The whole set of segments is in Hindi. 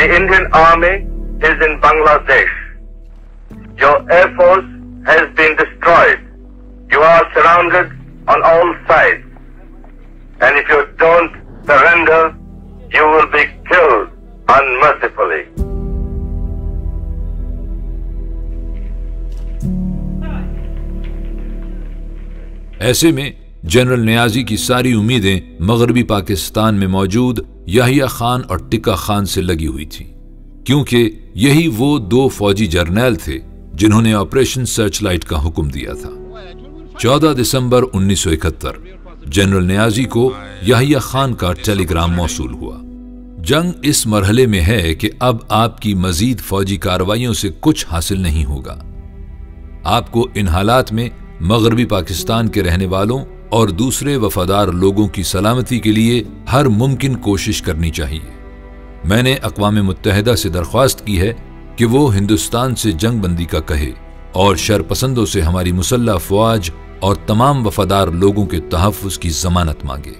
The Indian Army is in Bangladesh. Your Air Force has been destroyed. You are surrounded on all sides. And if you don't surrender, you will be killed unmercifully. ऐसे में जनरल नियाजी की सारी उम्मीदें मगरबी पाकिस्तान में मौजूद याहिया खान और टिक्का खान से लगी हुई थी, क्योंकि यही वो दो फौजी जर्नैल थे जिन्होंने ऑपरेशन सर्चलाइट का हुक्म दिया था। 14 दिसंबर 1971 जनरल नियाजी को याहिया खान का टेलीग्राम मौसूल हुआ। जंग इस मरहले में है कि अब आपकी मजीद फौजी कार्रवाइयों से कुछ हासिल नहीं होगा। आपको इन हालात में मगरबी पाकिस्तान के रहने वालों और दूसरे वफादार लोगों की सलामती के लिए हर मुमकिन कोशिश करनी चाहिए। मैंने अक़वाम मुत्तहिदा से दरख्वास्त की है कि वो हिंदुस्तान से जंग बंदी का कहे और शरपसंदों से हमारी मुसल्लह फौज और तमाम वफादार लोगों के तहफ़्फ़ुज़ की जमानत मांगे।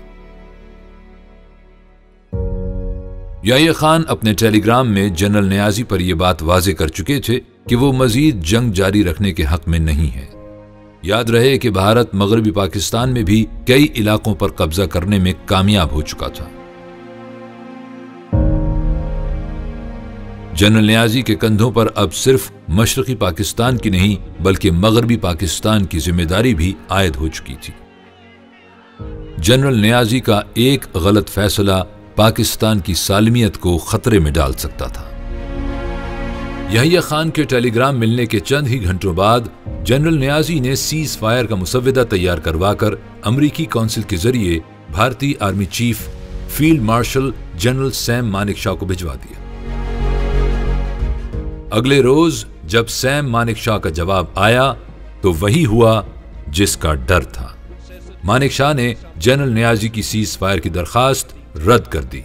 याहिया खान अपने टेलीग्राम में जनरल नियाजी पर यह बात वाज़े कर चुके थे कि वो मजीद जंग जारी रखने के हक में नहीं है। याद रहे कि भारत मगरबी पाकिस्तान में भी कई इलाकों पर कब्जा करने में कामयाब हो चुका था। जनरल नियाजी के कंधों पर अब सिर्फ मशरकी पाकिस्तान की नहीं बल्कि मगरबी पाकिस्तान की जिम्मेदारी भी आयद हो चुकी थी। जनरल नियाजी का एक गलत फैसला पाकिस्तान की सालमियत को खतरे में डाल सकता था। याहिया खान के टेलीग्राम मिलने के चंद ही घंटों बाद जनरल नियाजी ने सीज फायर का मुसव्वदा तैयार करवाकर अमरीकी काउंसिल के जरिए भारतीय army chief field marshal general Sam Manekshaw को भिजवा दिया। अगले रोज जब सैम मानेकशॉ का जवाब आया तो वही हुआ जिसका डर था। मानेकशॉ ने जनरल नियाजी की सीज फायर की दरखास्त रद्द कर दी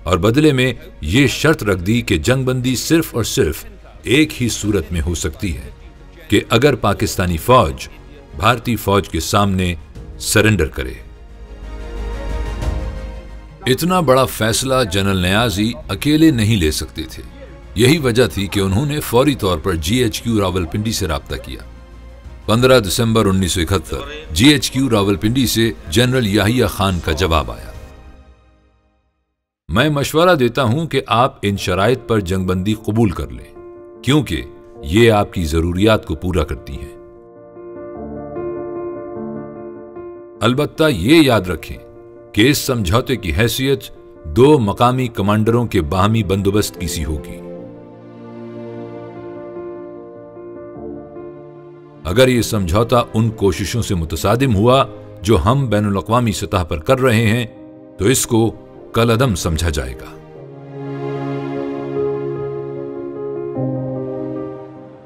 और बदले में यह शर्त रख दी कि जंगबंदी सिर्फ और सिर्फ एक ही सूरत में हो सकती है कि अगर पाकिस्तानी फौज भारतीय फौज के सामने सरेंडर करे। इतना बड़ा फैसला जनरल नियाजी अकेले नहीं ले सकते थे। यही वजह थी कि उन्होंने फौरी तौर पर GHQ रावलपिंडी से राब्ता किया। 15 दिसंबर 1971 GHQ रावलपिंडी से जनरल याहिया खान का जवाब आया। मैं मशवरा देता हूं कि आप इन शराइत पर जंगबंदी कबूल कर लें, क्योंकि ये आपकी जरूरियात को पूरा करती हैं। अलबत्ता ये याद रखें कि इस समझौते की हैसियत दो मकामी कमांडरों के बाहमी बंदोबस्त की सी होगी। अगर ये समझौता उन कोशिशों से मुतसादिम हुआ जो हम बैनुल अक़वामी सतह पर कर रहे हैं तो इसको कलअदम समझा जाएगा।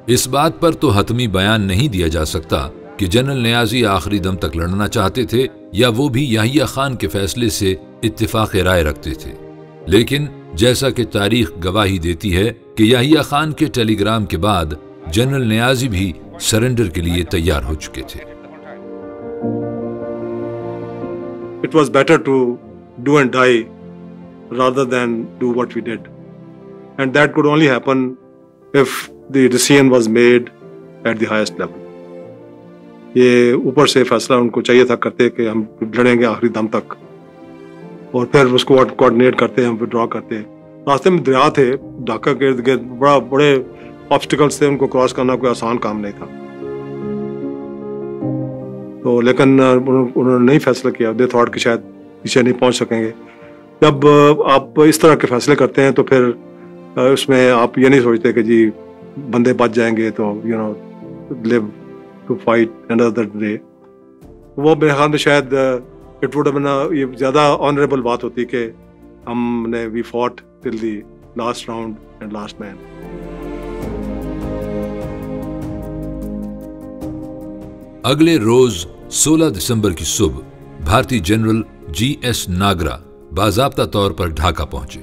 इस बात पर तो हतमी बयान नहीं दिया जा सकता कि जनरल नियाजी आखिरी दम तक लड़ना चाहते थे या वो भी याहिया खान के फैसले से इत्तिफाक राय रखते थे, लेकिन जैसा कि तारीख गवाही देती है कि याहिया खान के टेलीग्राम के बाद जनरल नियाजी भी सरेंडर के लिए तैयार हो चुके थे। It was better to do and die rather than do what we did, and that could only happen if the decision was made at the highest level. ये ऊपर से फैसला उनको चाहिए था करते कि हम लड़ेंगे आखिरी दम तक, और फिर उसको कोऑर्डिनेट करते, हम विड्रॉ करते। रास्ते में दरिया थे, ढाका के इर्द गिर्द बड़े ऑब्स्टिकल्स थे, उनको क्रॉस करना कोई आसान काम नहीं था। तो लेकिन उन्होंने नहीं फैसला किया। दे थॉट कि शायद पीछे नहीं पहुंच सकेंगे। जब आप इस तरह के फैसले करते हैं तो फिर उसमें आप ये नहीं सोचते कि जी बंदे बच जाएंगे तो live to fight another day. वो मेरे ख्याल में शायद इट वुड हैव ये ज़्यादा ऑनरेबल बात होती कि हमने we fought till the last round and last man. अगले रोज 16 दिसंबर की सुबह भारतीय जनरल GS नागरा बाज़ाब्ता तौर पर ढाका पहुंचे।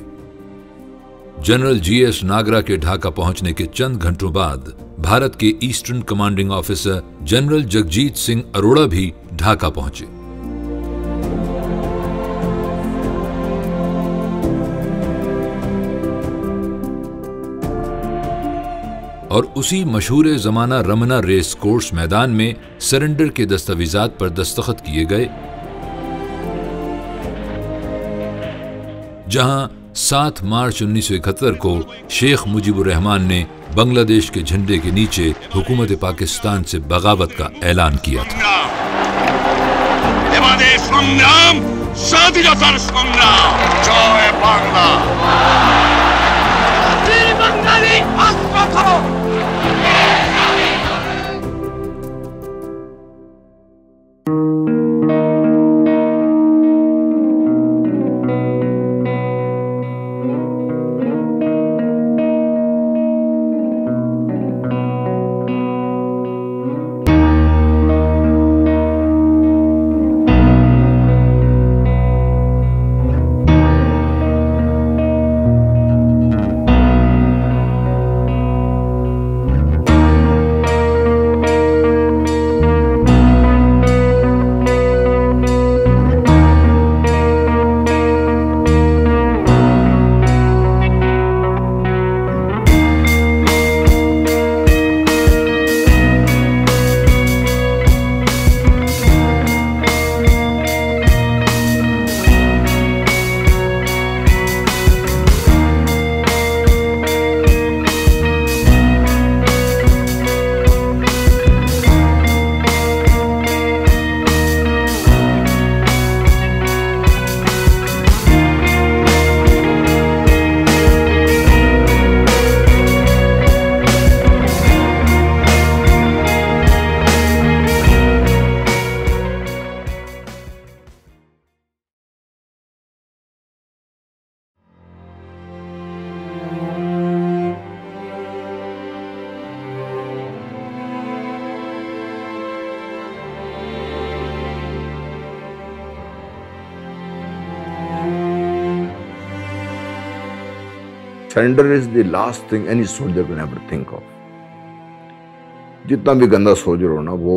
जनरल GS नागरा के ढाका पहुंचने के चंद घंटों बाद भारत के eastern commanding officer general Jagjit Singh Arora भी ढाका पहुंचे। और उसी मशहूर ज़माना रमना रेस कोर्स मैदान में सरेंडर के दस्तावेजात पर दस्तखत किए गए, जहां 7 मार्च 1971 को शेख मुजीबुर रहमान ने बांग्लादेश के झंडे के नीचे हुकूमत पाकिस्तान से बगावत का ऐलान किया था। Surrender is the last thing any soldier can ever think of. जितना भी गंदा सोच रहो ना, वो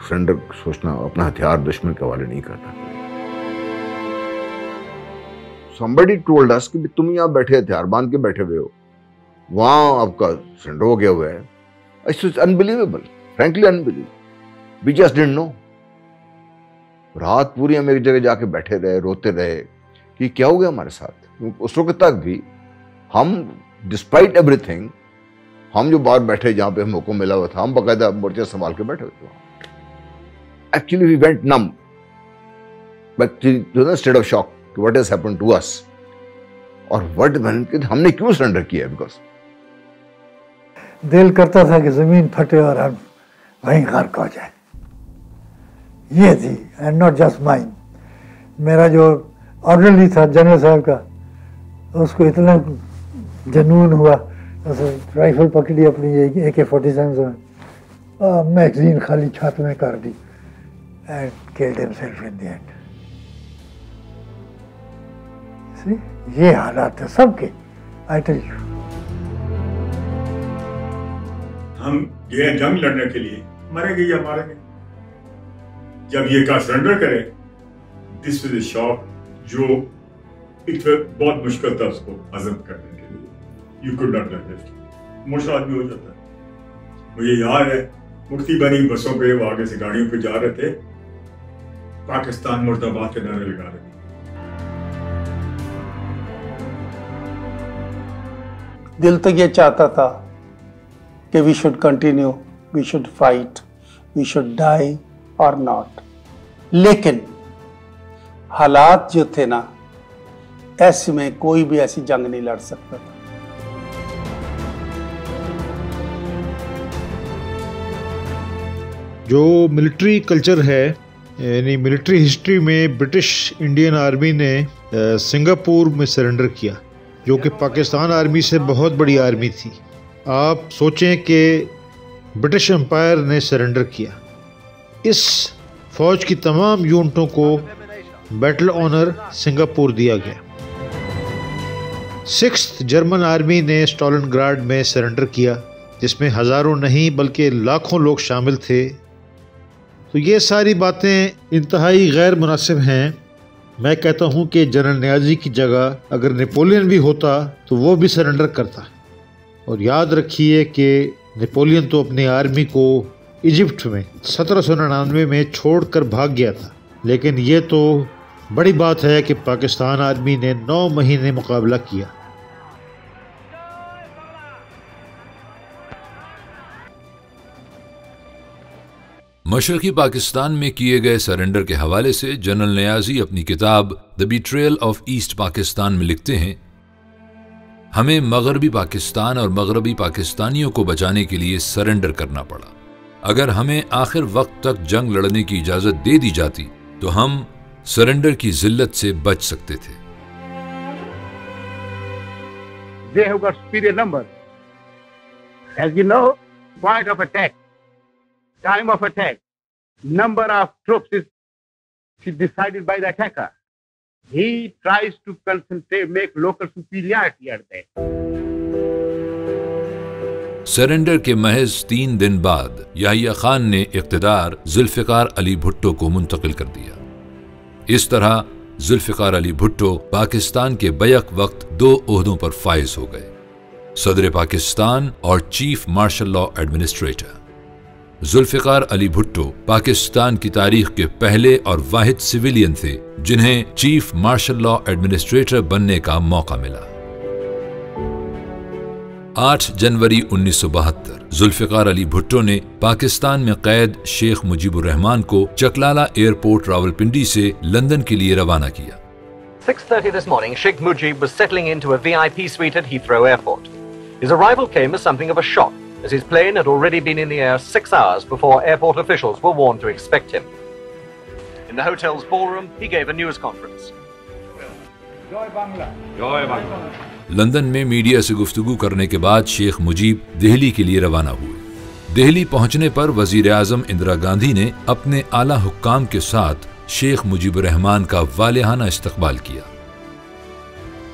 सरेंडर सोचना, अपना हथियार दुश्मन के हवाले नहीं करना। Somebody told us कि तुम यहाँ बैठे हथियार बांध के बैठे हुए हो, वहाँ आपका सरेंडर हो गया हुआ है। It's unbelievable, frankly unbelievable. We just didn't know. रात पूरी हम एक जगह जाके बैठे रहे, रोते रहे कि क्या हो गया हमारे साथ। उस वक्त तक भी हम डिस्पाइट एवरीथिंग, हम जो बाहर बैठे जहां पे हमको मिला हुआ था, हम बाकायदा मोर्चा संभाल के बैठे हुए थे। Actually we went numb, but to the state of shock, what has happened to us और व्हाट हमने क्यों सरेंडर किया। बिकॉज दिल करता था कि जमीन फटे और हम वहीं गर्क हो जाए, ये थी। एंड नॉट जस्ट माइन, मेरा जो ऑर्डरली था जनरल साहब का, उसको इतना जनून हुआ, राइफल पकड़ी अपनी AK-47 में, मैगजीन खाली छात में कर दी and killed himself in the end. ये हालात है सबके। आई टेल यू, हम गए जंग लड़ने के लिए, मरेंगे या मारेंगे। जब ये का सरेंडर करे, दिस वाज अ शॉक जो बहुत मुश्किल था उसको हजम करने के लिए। You could not understand, emotional आदमी हो जाता है। मुझे याद है मुक्ति बनी बसों पे, वो आगे से गाड़ियों पे जा रहे थे, पाकिस्तान मुर्दाबाद के नारे लगा रहे थे। दिल तो ये चाहता था कि we should continue, we should fight, we should die or not, लेकिन हालात जो थे ना, ऐसे में कोई भी ऐसी जंग नहीं लड़ सकता था। जो मिलिट्री कल्चर है, यानी मिलिट्री हिस्ट्री में ब्रिटिश इंडियन आर्मी ने सिंगापुर में सरेंडर किया, जो कि पाकिस्तान आर्मी से बहुत बड़ी आर्मी थी। आप सोचें कि ब्रिटिश एम्पायर ने सरेंडर किया। इस फौज की तमाम यूनिटों को बैटल ऑनर सिंगापुर दिया गया। 6th जर्मन आर्मी ने स्टालिनग्राड में सरेंडर किया, जिसमें हज़ारों नहीं बल्कि लाखों लोग शामिल थे। तो ये सारी बातें इंतहाई गैर मुनासिब हैं। मैं कहता हूँ कि जनरल नियाज़ी की जगह अगर नेपोलियन भी होता तो वो भी सरेंडर करता। और याद रखिए कि नेपोलियन तो अपनी आर्मी को इजिप्ट में 1799 में छोड़कर भाग गया था, लेकिन ये तो बड़ी बात है कि पाकिस्तान आर्मी ने 9 महीने मुकाबला किया। मशरकी पाकिस्तान में किए गए सरेंडर के हवाले से जनरल नियाजी अपनी किताब the betrayal of east Pakistan में लिखते हैं, हमें मगरबी पाकिस्तान और मगरबी पाकिस्तानियों को बचाने के लिए सरेंडर करना पड़ा। अगर हमें आखिर वक्त तक जंग लड़ने की इजाजत दे दी जाती तो हम सरेंडर की जिल्लत से बच सकते थे। They have got superior numbers. As you know, point of attack, time of attack, number of troops is decided by the attacker. He tries to concentrate, make local superiority at that. Surrender के महज 3 दिन बाद याहिया खान ने इक़्तिदार जुल्फ़िकार अली भुट्टो को मुंतकिल कर दिया। इस तरह जुल्फ़िकार अली भुट्टो पाकिस्तान के बैक वक्त 2 ओहदों पर फाइज हो गए, सदर पाकिस्तान और chief martial law administrator. Zulfikar Ali Bhutto Pakistan की तारीख के पहले और वाहिद सिविलियन थे जिन्हें चीफ मार्शल लॉ एडमिनिस्ट्रेटर बनने का मौका मिला। 8 जनवरी 1972 जुल्फ़िकार अली भुट्टो ने पाकिस्तान में कैद शेख मुजीबुर रहमान को चकलाला एयरपोर्ट रावलपिंडी से लंदन के लिए रवाना किया। 6:30 this morning, Sheikh Mujib was settling into a VIP suite at Heathrow Airport. His arrival came as something of a shock, as his plane had already been in the air 6 hours before airport officials were warned to expect him. In the hotel's ballroom, he gave a news conference. Joy Bangla. Joy Bangla. London में मीडिया से गुफ्तगू करने के बाद शेख मुजीब दिल्ली के लिए रवाना हुए। दिल्ली पहुंचने पर वजीर आजम इंदिरा गांधी ने अपने आला हुक्काम के साथ शेख मुजीबुर रहमान का वालिहाना इस्तकबाल किया।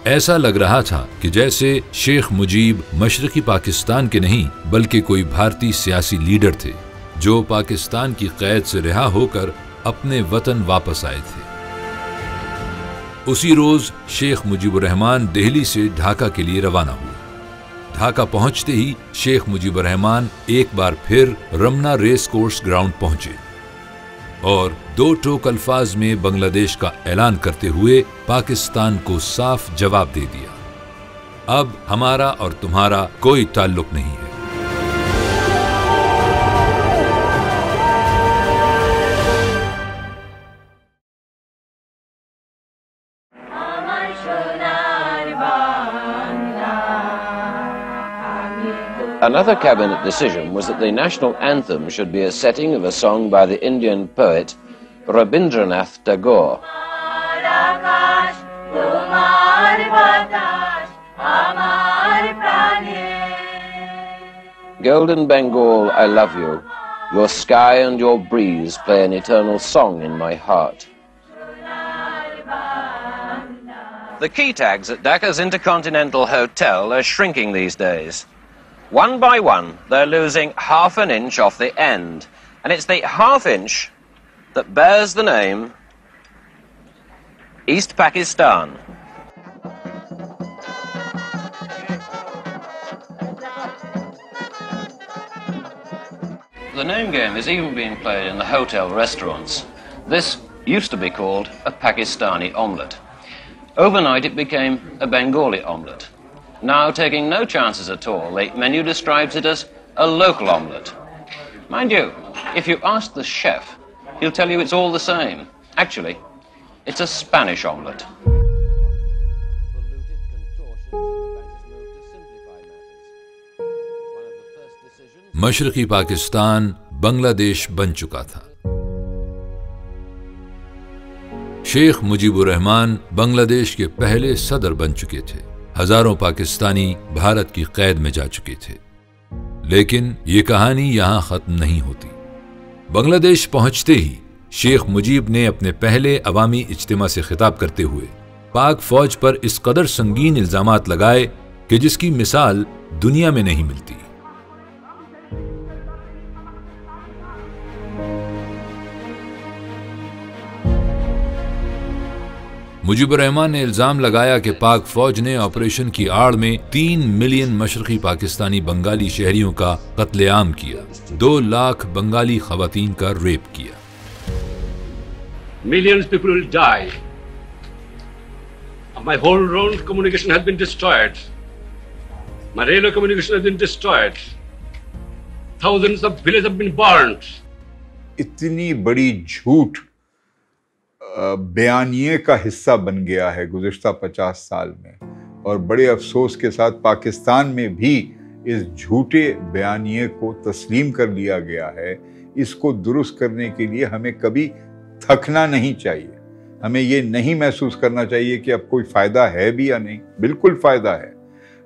ऐसा लग रहा था कि जैसे शेख मुजीब मशरकी पाकिस्तान के नहीं बल्कि कोई भारतीय सियासी लीडर थे जो पाकिस्तान की कैद से रिहा होकर अपने वतन वापस आए थे। उसी रोज शेख मुजीबुर रहमान दिल्ली से ढाका के लिए रवाना हुए। ढाका पहुंचते ही शेख मुजीबुर रहमान एक बार फिर रमना रेस कोर्स ग्राउंड पहुंचे और 2 टोक अल्फाज में बांग्लादेश का ऐलान करते हुए पाकिस्तान को साफ जवाब दे दिया, अब हमारा और तुम्हारा कोई ताल्लुक नहीं है। Another cabinet decision was that the national anthem should be a setting of a song by the Indian poet Rabindranath Tagore. Golden Bengal, I love you. Your sky and your breeze play an eternal song in my heart. The key tags at Dhaka's Intercontinental Hotel are shrinking these days. One by one, they're losing half an inch off the end, and it's the half inch that bears the name East Pakistan. The name game is even being played in the hotel restaurants. This used to be called a Pakistani omelette. Overnight it became a Bengali omelette. Now, taking no chances at all, the menu describes it as a local omelette. Mind you, if you ask the chef, he'll tell you it's all the same. Actually, it's a Spanish omelette. मशरकी Pakistan Bangladesh बन चुका था। शेख मुजीबुर रहमान बांग्लादेश के पहले सदर बन चुके थे। हजारों पाकिस्तानी भारत की कैद में जा चुके थे, लेकिन ये कहानी यहां खत्म नहीं होती। बांग्लादेश पहुंचते ही शेख मुजीब ने अपने पहले अवामी इज्तिमा से खिताब करते हुए पाक फौज पर इस कदर संगीन इल्जामात लगाए कि जिसकी मिसाल दुनिया में नहीं मिलती। मुजीबुर रहमान ने इल्जाम लगाया कि पाक फौज ने ऑपरेशन की आड़ में 3 मिलियन मशरकी पाकिस्तानी बंगाली शहरियों का कत्लेआम किया, 2 लाख बंगाली खवातीन का रेप किया। Millions people will die. My whole road communication has been destroyed. My railway communication has been destroyed. Thousands of villages have been burned. इतनी बड़ी झूठ बयानिए का हिस्सा बन गया है गुज़िश्ता 50 साल में, और बड़े अफसोस के साथ पाकिस्तान में भी इस झूठे बयानिए को तस्लीम कर लिया गया है। इसको दुरुस्त करने के लिए हमें कभी थकना नहीं चाहिए। हमें ये नहीं महसूस करना चाहिए कि अब कोई फ़ायदा है भी या नहीं। बिल्कुल फ़ायदा है।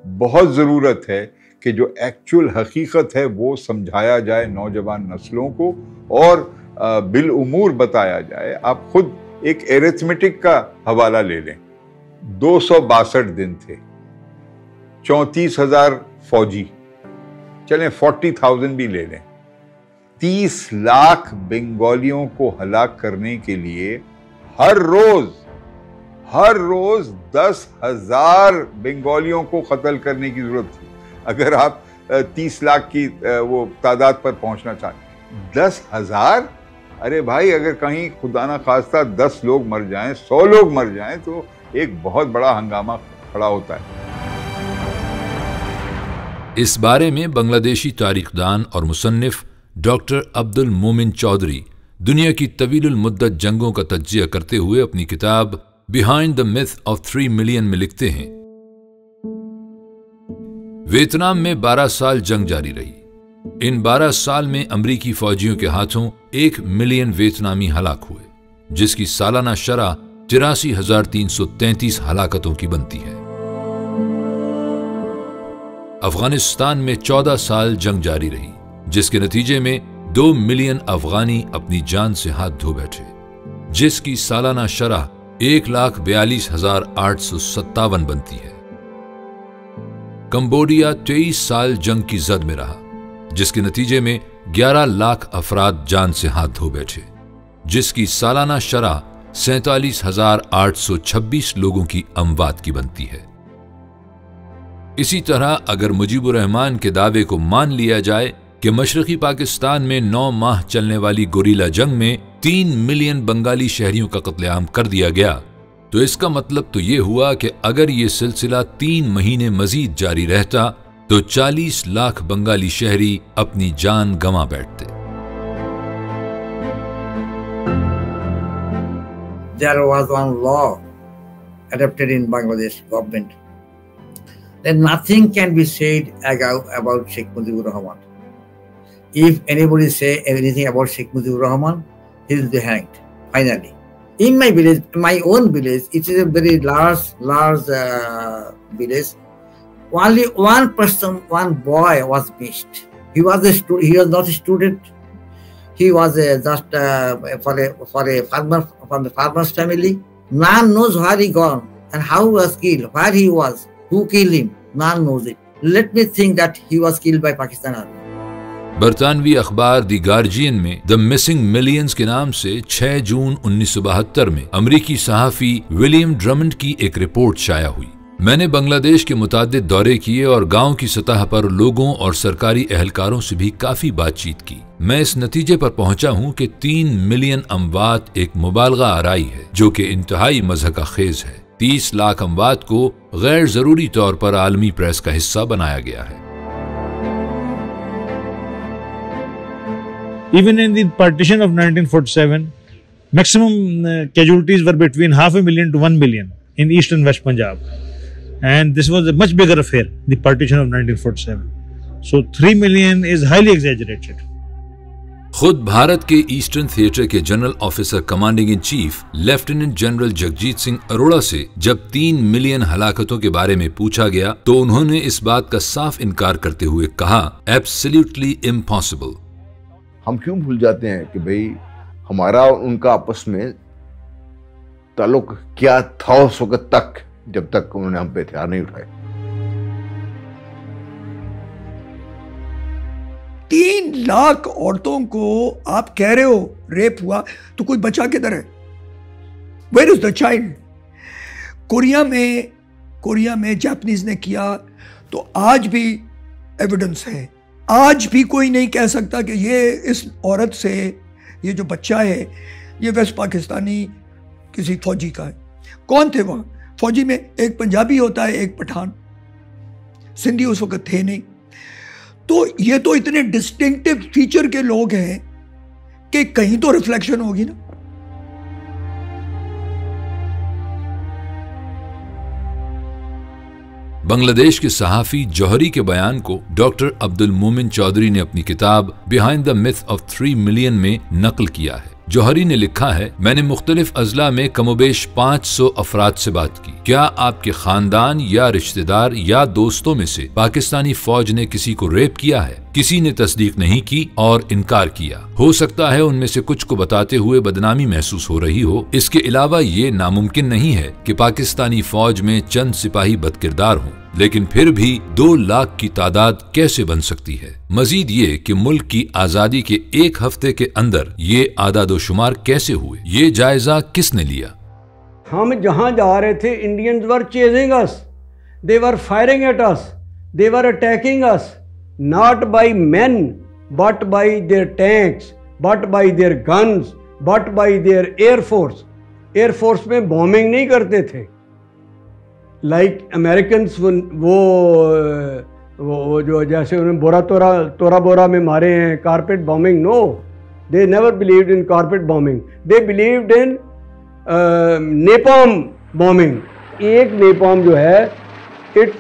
बहुत ज़रूरत है कि जो एक्चुअल हकीकत है वो समझाया जाए नौजवान नस्लों को और बिलउमूर बताया जाए। आप खुद एक एरिथमेटिक का हवाला ले लें। 262 दिन थे, 34,000 फौजी, चलें 40,000 भी ले लें, 30 लाख बंगालियों को हलाक करने के लिए हर रोज 10,000 बंगालियों को कत्ल करने की जरूरत थी। अगर आप 30 लाख की वो तादाद पर पहुंचना चाहते, 10,000, अरे भाई अगर कहीं खुदा ना खास्ता 10 लोग मर जाएं, 100 लोग मर जाएं तो एक बहुत बड़ा हंगामा खड़ा होता है। इस बारे में बांग्लादेशी तारीखदान और मुसन्निफ डॉक्टर अब्दुल मोमिन चौधरी दुनिया की तवीलुल मुद्दत जंगों का तज्जिया करते हुए अपनी किताब behind the myth of 3 million में लिखते हैं, वियतनाम में 12 साल जंग जारी रही। इन 12 साल में अमरीकी फौजियों के हाथों 1 मिलियन वियतनामी हलाक हुए, जिसकी सालाना शरह 83,333 हलाकतों की बनती है। अफगानिस्तान में 14 साल जंग जारी रही, जिसके नतीजे में 2 मिलियन अफगानी अपनी जान से हाथ धो बैठे, जिसकी सालाना शरह 1,42,857 बनती है। कंबोडिया 23 साल जंग की जद में रहा, जिसके नतीजे में 11 लाख अफराद जान से हाथ धो बैठे, जिसकी सालाना शरह 47,826 लोगों की अमवात की बनती है। इसी तरह अगर मुजीबुर रहमान के दावे को मान लिया जाए कि मशरकी पाकिस्तान में 9 माह चलने वाली गोरीला जंग में 3 मिलियन बंगाली शहरियों का कत्लेआम कर दिया गया, तो इसका मतलब तो ये हुआ कि अगर ये सिलसिला 3 महीने मजीद जारी रहता तो 40 लाख बंगाली शहरी अपनी जान गंवा बैठते। There was one law adopted in Bangladesh government that nothing can be said about Sheikh Mujibur Rahman. If anybody say anything about Sheikh Mujibur Rahman, he will be hanged. Finally, in my village, my own village, it is a very large village. Only one person, one boy was missed. He was not a student. He was just for a farmer from the farmer's family. None knows where he gone and how he was killed, where he was, who killed him. None knows it. Let me think that he was killed by Pakistan Army. बरतानवी अखबार दी गार्जियन में द मिसिंग मिलियंस के नाम से 6 जून 1972 में अमरीकी सहाफी विलियम ड्रमंड की एक रिपोर्ट शाया हुई। मैंने बांग्लादेश के मुताद्दिद दौरे किए और गांव की सतह पर लोगों और सरकारी एहलकारों से भी काफी बातचीत की। मैं इस नतीजे पर पहुंचा हूं कि 3 मिलियन अमवात एक मुबालगा आराई है जो कि इंतहाई मज़हका खेज है। 30 लाख अमवात को गैर जरूरी तौर पर आलमी प्रेस का हिस्सा बनाया गया है। Even in the partition of 1947, maximum casualties were between 500,000 to 1 million in East and West Punjab. And this was a much bigger affair, the partition of 1947. So 3 million is highly exaggerated. खुद भारत के ईस्टर्न थिएटर के general officer commanding in chief lieutenant general Jagjit Singh Arora से जब 3 मिलियन हलाकतों के बारे में पूछा गया तो उन्होंने इस बात का साफ इनकार करते हुए कहा, एब्सोल्युटली इम्पॉसिबल। हम क्यों भूल जाते हैं कि भाई हमारा और उनका आपस में ताल्लुक क्या था उस वक्त तक, जब तक उन्होंने हम पे हथियार नहीं उठाए। 3 लाख औरतों को आप कह रहे हो रेप हुआ, तो कोई बचा किधर है? Where is the child? Korea में जापानीज ने किया, तो आज भी एविडेंस है। आज भी कोई नहीं कह सकता कि ये इस औरत से, ये जो बच्चा है ये वेस्ट पाकिस्तानी किसी फौजी का है। कौन थे वहाँ फौजी में? एक पंजाबी होता है, एक पठान, सिंधी उस वक्त थे नहीं। तो ये तो इतने डिस्टिंक्टिव फीचर के लोग हैं कि कहीं तो रिफ्लेक्शन होगी ना। बांग्लादेश के सहाफ़ी जौहरी के बयान को डॉक्टर अब्दुल मोमिन चौधरी ने अपनी किताब behind the myth of 3 million में नकल किया है। जौहरी ने लिखा है, मैंने मुख्तलिफ अजला में कमोबेश 500 अफराद से बात की। क्या आपके खानदान या रिश्तेदार या दोस्तों में से पाकिस्तानी फौज ने किसी को रेप किया है? किसी ने तस्दीक नहीं की और इनकार किया। हो सकता है उनमें से कुछ को बताते हुए बदनामी महसूस हो रही हो। इसके अलावा ये नामुमकिन नहीं है कि पाकिस्तानी फौज में चंद सिपाही बदकिरदार हों, लेकिन फिर भी 2 लाख की तादाद कैसे बन सकती है? मजीद ये कि मुल्क की आजादी के 1 हफ्ते के अंदर ये आदादोशुमार कैसे हुए? ये जायजा किसने लिया? हम जहां जा रहे थे, Indians were chasing us, they were firing at us, they were attacking us, not by men but by their tanks, but by their guns, but by their air force. Air force में बॉम्बिंग नहीं करते थे लाइक अमेरिकन्स। वो जो जैसे उन्हें तोरा बोरा में मारे हैं, carpet bombing. No, they never believed in carpet bombing, they believed in napalm bombing. एक नेपॉम जो है, it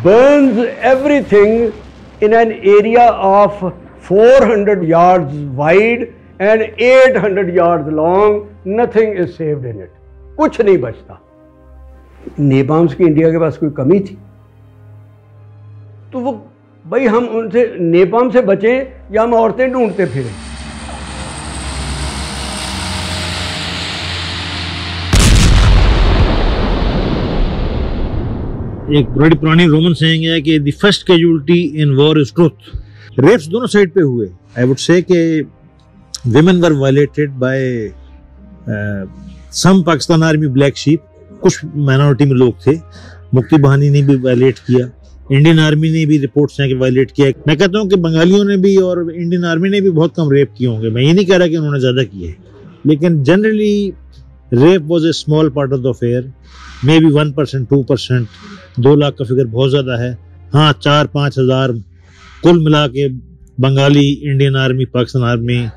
burns everything in an area of 400 yards wide and 800 yards long, nothing is saved in it, कुछ नहीं बचता। नेपॉम्स की इंडिया के पास कोई कमी थी? तो वो भाई हम उनसे नेपॉम से बचें या हम औरतें ढूंढते फिरें? एक बड़ी पुरानी रोमन सेइंग है कि the first casualty in war is truth. Rapes दोनों साइड पे हुए। आई वुड से कि women were violated by some Pakistan army black sheep, कुछ माइनॉरिटी में लोग थे। मुक्ति बहानी ने भी वायलेट किया, इंडियन आर्मी ने भी रिपोर्ट्स हैं कि वायलेट किया। मैं कहता हूं कि बंगालियों ने भी और इंडियन आर्मी ने भी बहुत कम रेप किए होंगे। मैं ये नहीं कह रहा कि उन्होंने ज्यादा किए, लेकिन generally rape was a small part of the affair, may be 1%, 2%। 2 lakh का फिगर बहुत ज्यादा है। हाँ, 4-5 हजार कुल मिला के Bengali, Indian army, Pakistan army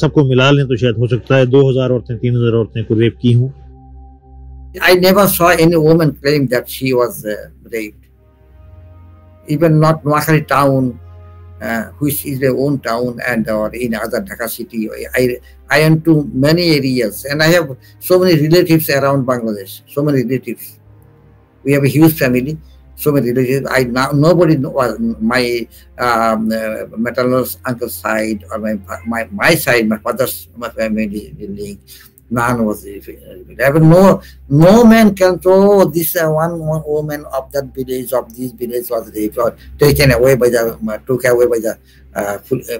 सबको मिला लें तो शायद हो सकता है 2000 औरतें, 3000 औरतें को रेप की हूँ। I never saw any woman claim that she was raped. Even not Noakhali town, which is their own town, and or in other Dhaka city. I went to many areas, and I have so many relatives around Bangladesh. So many relatives. We have a huge family. So many relatives. Nobody was my maternal uncle's side or my side, my father's family link. None was no man can throw this one woman of that village, of this village was raped or taken away by the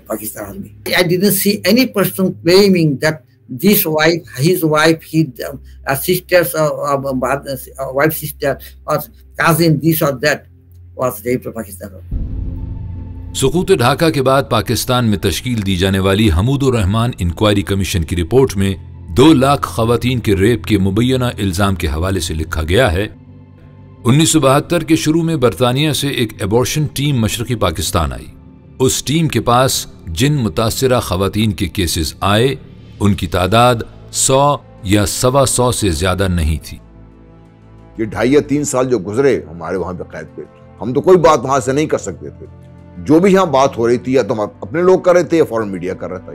Pakistan army. I didn't see any person claiming that this wife, his wife, his sisters, wife, sister, or cousin, this or that was raped by Pakistan army. सुकूत Dhaka के बाद पाकिस्तान में तश्कील दी जाने वाली हमूदुर रहमान इंक्वायरी कमीशन की रिपोर्ट में 2 लाख खवातीन के रेप के मुबैना इल्जाम के हवाले से लिखा गया है, 1972 के शुरू में बरतानिया से एक एबॉर्शन टीम मशरकी पाकिस्तान आई। उस टीम के पास जिन मुतासिरा खवातीन के केसेस आए, उनकी तादाद 100 या 125 से ज्यादा नहीं थी। ये 2.5 या 3 साल जो गुजरे हमारे वहां पे कैद पे, हम तो कोई बात वहां से नहीं कर सकते थे। जो भी यहाँ बात हो रही थी या तो हम अपने लोग कर रहे थे या फॉरेन मीडिया कर रहा था।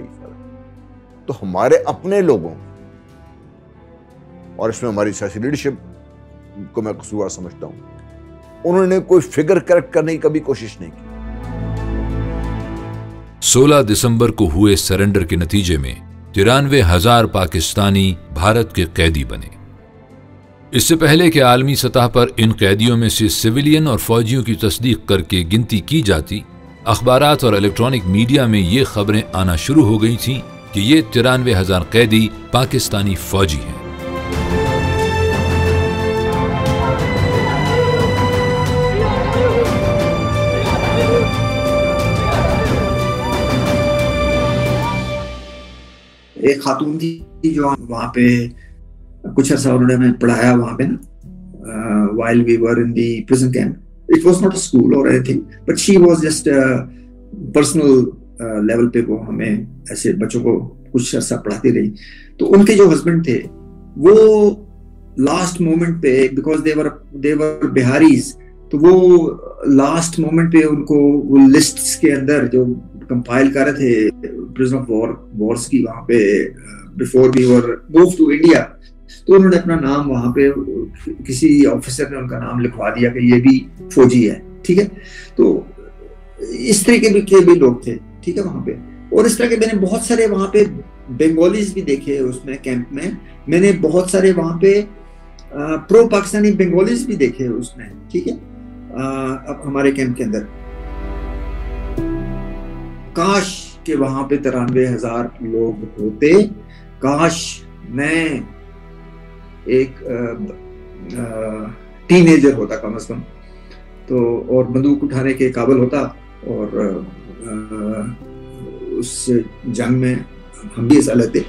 तो हमारे अपने लोगों, और इसमें हमारी सियासी लीडरशिप को मैं कसूरवार समझता हूं, उन्होंने कोई फिगर करेक्ट करने की कभी कोशिश नहीं की। 16 दिसंबर को हुए सरेंडर के नतीजे में 93,000 पाकिस्तानी भारत के कैदी बने। इससे पहले कि आलमी सतह पर इन कैदियों में से सिविलियन और फौजियों की तस्दीक करके गिनती की जाती, अखबारात और इलेक्ट्रॉनिक मीडिया में ये खबरें आना शुरू हो गई थीं कि ये 93,000 कैदी पाकिस्तानी फौजी हैं। एक खातून थी जो वहाँ पे कुछ अर्सा उन्होंने हमें पढ़ाया वहाँ पे ना, while we were in the prison camp. It was not a school or anything, but she was just personal level पे वो हमें ऐसे बच्चों को कुछ अर्सा पढ़ाती रही। तो उनके जो हस्बैंड थे वो लास्ट मोमेंट पे, बिकॉज दे वर बिहारीज, तो वो लास्ट मोमेंट पे उनको वो लिस्ट्स के अंदर जो कंपाइल कर रहे थे प्रिजन ऑफ वॉर्स की वहाँ पे, before we were move to India, तो उन्होंने अपना नाम वहाँ पे किसी ऑफिसर ने उनका नाम लिखवा दिया कि ये भी फौजी है, ठीक है। तो इस तरह के भी लोग थे, ठीक है, वहाँ पे। और इस तरह के मैंने बहुत सारे वहाँ पे बंगालीज भी देखे उसमें कैंप में, मैंने बहुत सारे वहाँ पे प्रो पाकिस्तानी बंगालीज भी देखे उसमें, ठीक है, अब हमारे कैंप के अंदर। काश के वहाँ पे 93,000 लोग होते, काश मैं एक टीनेजर होता कम से कम, तो और बंदूक उठाने के काबिल होता, और उस जंग में हम भी हिस्सा लेते।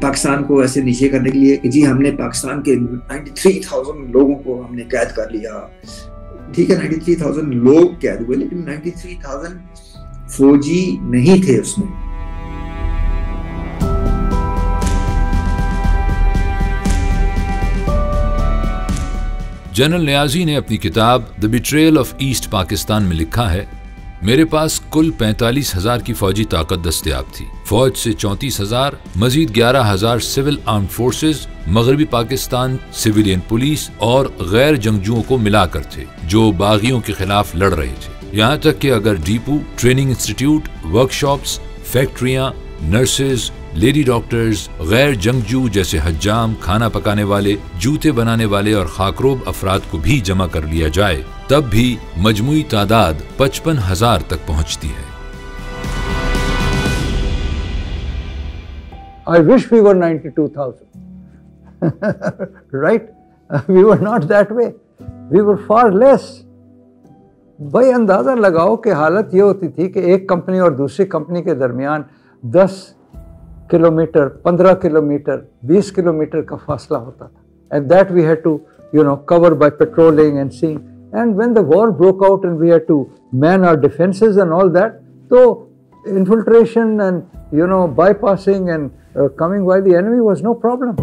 पाकिस्तान को ऐसे नीचे करने के लिए कि जी हमने पाकिस्तान के 93,000 लोगों को हमने कैद कर लिया, ठीक है, 93,000 लोग कैद हुए, लेकिन 93,000 फौजी नहीं थे उसमें। जनरल नियाजी ने अपनी किताब the betrayal of east Pakistan में लिखा है, मेरे पास कुल 45,000 की फौजी ताकत दस्तयाब थी। फौज से 34,000, मजीद 11,000 सिविल आर्म फोर्सेस, मगरबी पाकिस्तान सिविलियन पुलिस और गैर जंगजुओं को मिलाकर थे जो बागियों के खिलाफ लड़ रहे थे। यहाँ तक कि अगर डिपो, ट्रेनिंग इंस्टीट्यूट, वर्कशॉप्स, फैक्ट्रियाँ, नर्सेज, लेडी डॉक्टर्स, गैर जंगजू जैसे हज्जाम, खाना पकाने वाले, जूते बनाने वाले और खाकरोब अफराद को भी जमा कर लिया जाए, तब भी मजमुई तादाद 55,000 तक पहुंचती है। I wish we were 92,000. Right? We were not that way. We were far less. भाई अंदाजा लगाओ कि हालत ये होती थी कि एक कंपनी और दूसरी कंपनी के दरमियान 10 किलोमीटर, 15 किलोमीटर, 20 किलोमीटर का फासला होता था, and that we had to, cover by patrolling and seeing. And when the war broke out and we had to man our defenses and all that, so infiltration and bypassing and coming by the enemy was no problem.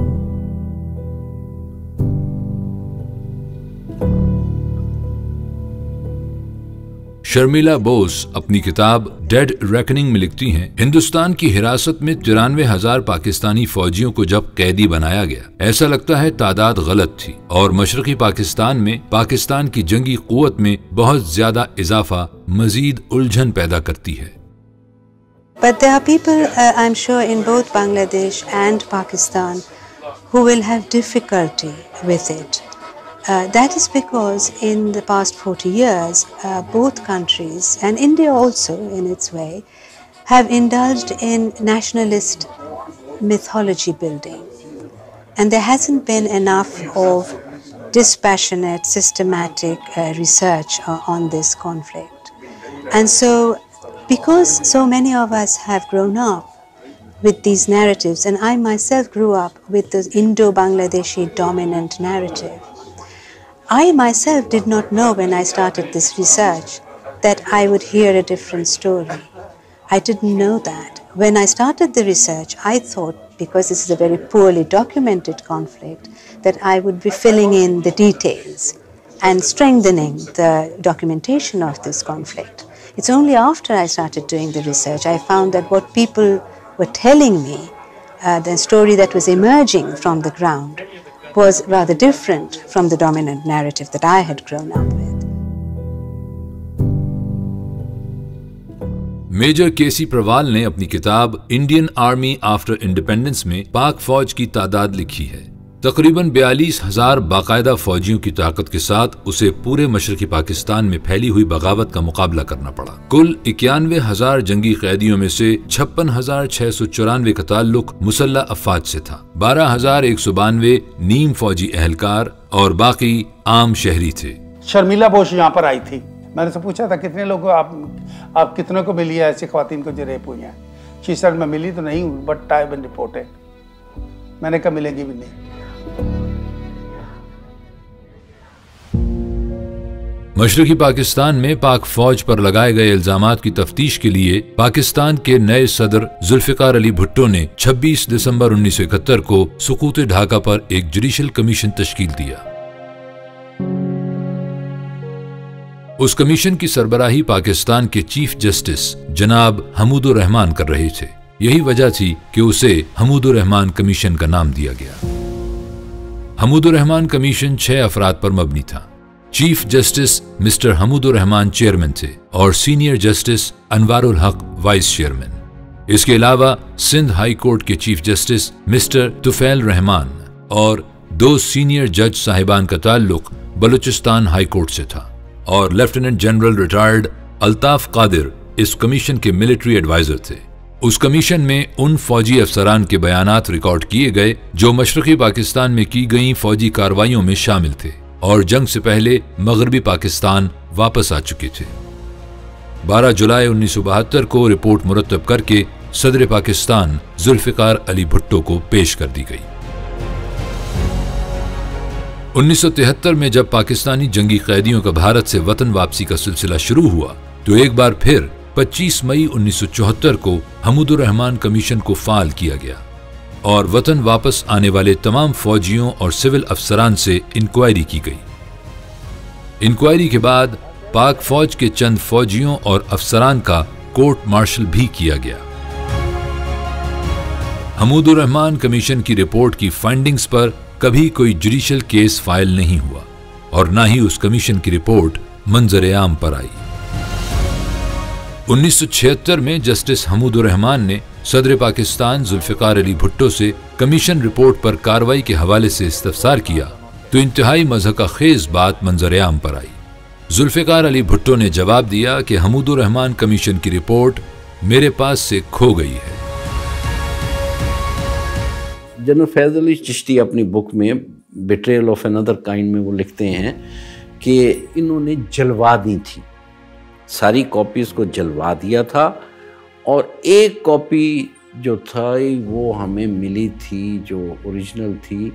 Sharmila Bose अपनी किताब डेड रेकनिंग में लिखती हैं, हिंदुस्तान की हिरासत में 93,000 पाकिस्तानी फौजियों को जब कैदी बनाया गया, ऐसा लगता है तादाद गलत थी और मशरकी पाकिस्तान में पाकिस्तान की जंगी कुव्वत में बहुत ज्यादा इजाफा मजीद उलझन पैदा करती है। But there are people, I'm sure, in both Bangladesh and Pakistan who will have difficulty with it. That is because in the past 40 years, both countries, and India also in its way, have indulged in nationalist mythology building. And there hasn't been enough of dispassionate, systematic research on this conflict. And so, because so many of us have grown up with these narratives, and I myself grew up with the Indo-Bangladeshi dominant narrative, I myself did not know when I started this research that I would hear a different story. I didn't know that. When I started the research, I thought, because this is a very poorly documented conflict, that I would be filling in the details and strengthening the documentation of this conflict. It's only after I started doing the research, I found that what people were telling me, the story that was emerging from the ground, was rather different from the dominant narrative that I had grown up with. Major KC Praval ने अपनी किताब इंडियन आर्मी आफ्टर इंडिपेंडेंस में पाक फौज की तादाद लिखी है। तकरीबन 42,000 बाकायदा फौजियों की ताकत के साथ उसे पूरे मशरकी पाकिस्तान में फैली हुई बगावत का मुकाबला करना पड़ा। कुल 91,000 जंगी कैदियों में से 56,694 का ताल्लुक मुसल्ला अफवाज से था, 12,192 नीम फौजी एहलकार और बाकी आम शहरी थे। शर्मिला बोस यहाँ पर आई थी, मैंने से पूछा था कितने लोगों आप कितने को मिली है ऐसी ख्वातीन को जो रेप हुई हैं, शी सेड मैं मिली तो नहीं हूँ बट आई बीन रिपोर्टेड। मैंने कहा मिलेगी भी नहीं। मशरकी पाकिस्तान में पाक फौज पर लगाए गए इल्जामात की तफ्तीश के लिए पाकिस्तान के नए सदर जुल्फिकार अली भुट्टो ने 26 दिसंबर 1971 को सुकूत ढाका पर एक जुडिशल कमीशन तश्कील दिया। उस कमीशन की सरबराही पाकिस्तान के चीफ जस्टिस जनाब हमूदुर रहमान कर रहे थे। यही वजह थी कि उसे हमूदुर रहमान कमीशन का नाम दिया गया। हमूदुर रहमान कमीशन 6 अफराद पर मबनी था। Chief justice mister Hamoodur Rahman chairman थे और सीनियर जस्टिस अनवारुल हक वाइस चेयरमैन। इसके अलावा सिंध हाई कोर्ट के chief justice mister Tufail Rahman और 2 सीनियर जज साहिबान का ताल्लुक बलूचिस्तान हाई कोर्ट से था और lieutenant general retired Altaf Qadir इस कमीशन के मिलिट्री एडवाइजर थे। उस कमीशन में उन फौजी अफसरान के बयानात रिकॉर्ड किए गए जो मशरकी पाकिस्तान में की गई फौजी कार्रवाइयों में शामिल थे और जंग से पहले मगरबी पाकिस्तान वापस आ चुके थे। 12 जुलाई 1972 को रिपोर्ट मुरतब करके सदर पाकिस्तान जुल्फिकार अली भुट्टो को पेश कर दी गई। 1973 में जब पाकिस्तानी जंगी कैदियों का भारत से वतन वापसी का सिलसिला शुरू हुआ तो एक बार फिर 25 मई 1974 को हमूदुर रहमान कमीशन को फाल किया गया और वतन वापस आने वाले तमाम फौजियों और सिविल अफसरान से इंक्वायरी की गई। इंक्वायरी के बाद पाक फौज के चंद फौजियों और अफसरान का कोर्ट मार्शल भी किया गया। हमूदुर रहमान कमीशन की रिपोर्ट की फाइंडिंग्स पर कभी कोई जुडिशल केस फाइल नहीं हुआ और न ही उस कमीशन की रिपोर्ट मंजर आम पर आई। 1976 में जस्टिस हमूदुर रहमान ने सदर पाकिस्तान जुल्फिकार अली भुट्टो से कमीशन रिपोर्ट पर कार्रवाई के हवाले से इस्तफसार किया तो इंतहाई मज़हका खेज बात मंजर आम पर आई। जुल्फिकार अली भुट्टो ने जवाब दिया कि हमूदुर रहमान कमीशन की रिपोर्ट मेरे पास से खो गई है। जनरल फैज़ अली चिश्ती अपनी बुक में बिट्रेयल ऑफ अनदर काइंड में वो लिखते हैं कि इन्होंने जलवा दी थी, सारी कॉपीज़ को जलवा दिया था और एक कॉपी जो था वो हमें मिली थी जो ओरिजिनल थी।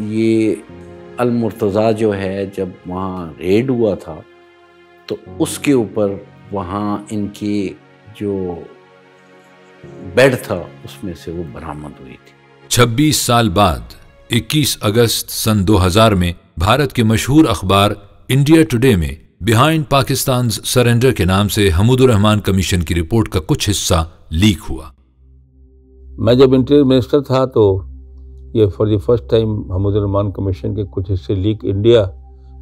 ये अल मुर्तज़ा जो है जब वहाँ रेड हुआ था तो उसके ऊपर वहाँ इनके जो बेड था उसमें से वो बरामद हुई थी। 26 साल बाद 21 अगस्त सन 2000 में भारत के मशहूर अखबार इंडिया टुडे में बिहाइंड पाकिस्तान सरेंडर के नाम से हमूदुर रहमान कमीशन की रिपोर्ट का कुछ हिस्सा लीक हुआ। मैं जब इंटीरियर मिनिस्टर था तो ये for the first time Hamoodur Rahman commission के कुछ हिस्से लीक इंडिया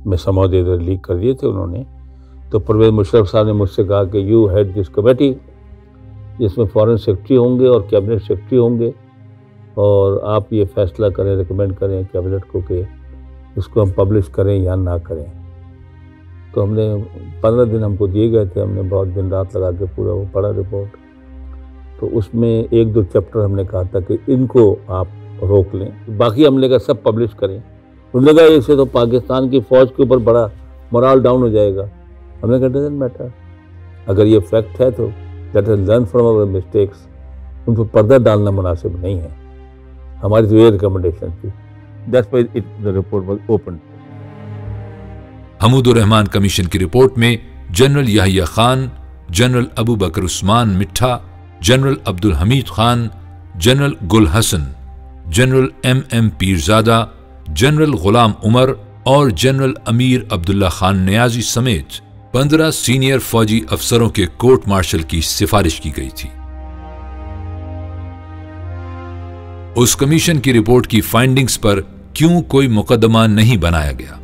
में समाव दे लीक कर दिए थे उन्होंने। तो परवेज मुशर्रफ साहब ने मुझसे कहा कि यू हेड दिस कमेटी जिसमें फॉरेन सेक्रेटरी होंगे और कैबिनेट सेक्रेटरी होंगे और आप ये फैसला करें, रिकमेंड करें कैबिनेट को कि इसको हम पब्लिश करें या ना करें। तो हमने 15 दिन हमको दिए गए थे, हमने बहुत दिन रात लगा के पूरा वो पढ़ा रिपोर्ट। तो उसमें 1-2 चैप्टर हमने कहा था कि इनको आप रोक लें, बाकी हमने कहा सब पब्लिश करें। उन्होंने कहा इससे तो पाकिस्तान की फ़ौज के ऊपर बड़ा मोरल डाउन हो जाएगा। हमने कहा डजंट मैटर, अगर ये फैक्ट है तो let us learn from our mistakes. उन पर पर्दा डालना मुनासिब नहीं है, हमारी तो ये रिकमेंडेशन थी। That's why the report was open. Hamoodur Rahman commission की रिपोर्ट में general Yahya Khan, general Abu Bakar Usman Mitha, general Abdul Hamid Khan, general Gul Hasan, general MM Pirzada, general Ghulam Umar और जनरल अमीर अब्दुल्ला खान नियाजी समेत 15 सीनियर फौजी अफसरों के कोर्ट मार्शल की सिफारिश की गई थी। उस कमीशन की रिपोर्ट की फाइंडिंग्स पर क्यों कोई मुकदमा नहीं बनाया गया?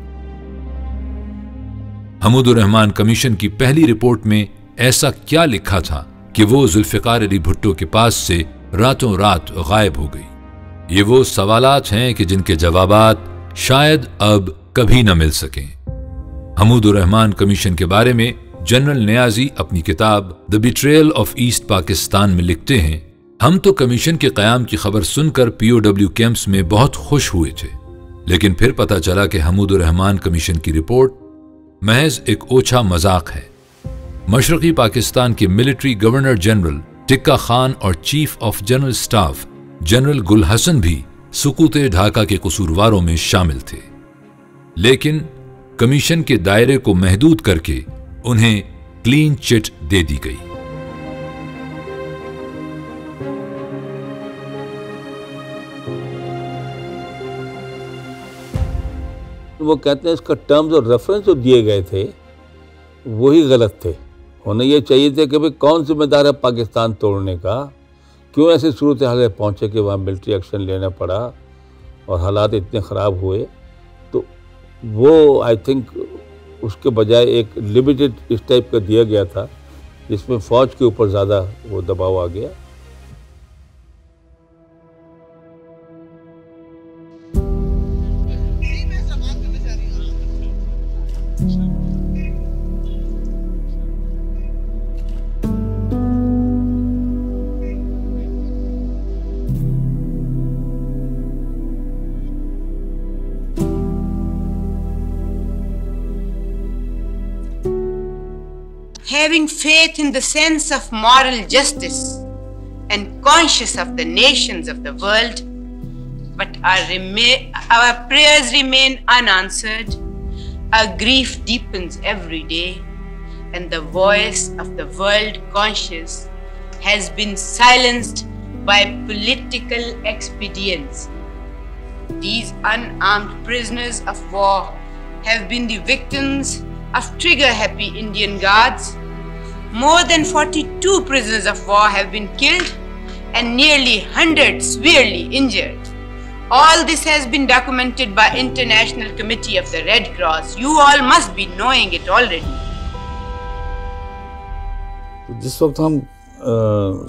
हमूदुर रहमान कमीशन की पहली रिपोर्ट में ऐसा क्या लिखा था कि वो जुल्फिकार अली भुट्टो के पास से रातों रात गायब हो गई? ये वो सवालात हैं कि जिनके जवाबात शायद अब कभी न मिल सकें। हमूदुर रहमान कमीशन के बारे में जनरल नियाजी अपनी किताब the betrayal of east Pakistan में लिखते हैं, हम तो कमीशन के क़याम की खबर सुनकर POW कैंप्स में बहुत खुश हुए थे, लेकिन फिर पता चला कि हमूदुर रहमान कमीशन की रिपोर्ट महज एक ओछा मजाक है। मशरकी पाकिस्तान के military governor general Tikka Khan और chief of general staff general Gul Hasan भी सुकूते ढाका के कसूरवारों में शामिल थे, लेकिन कमीशन के दायरे को महदूद करके उन्हें क्लीन चिट दे दी गई। वो कहते हैं इसका टर्म्स और रेफरेंस जो दिए गए थे वही गलत थे। उन्हें ये चाहिए थे कि भाई कौन जिम्मेदार है पाकिस्तान तोड़ने का, क्यों ऐसी सूरत हाल पहुँचे कि वहाँ मिलिट्री एक्शन लेना पड़ा और हालात इतने ख़राब हुए। तो वो आई थिंक उसके बजाय एक लिमिटेड इस टाइप का दिया गया था जिसमें फ़ौज के ऊपर ज़्यादा वो दबाव आ गया। Having faith in the sense of moral justice and conscious of the nations of the world, but our prayers remain unanswered, our grief deepens every day, and the voice of the world conscious has been silenced by political expedients. These unarmed prisoners of war have been the victims of trigger-happy Indian guards. More than 42 prisoners of war have been killed and nearly 100 severely injured. All this has been documented by International Committee of the Red Cross. You all must be knowing it already. जिस वक्त हम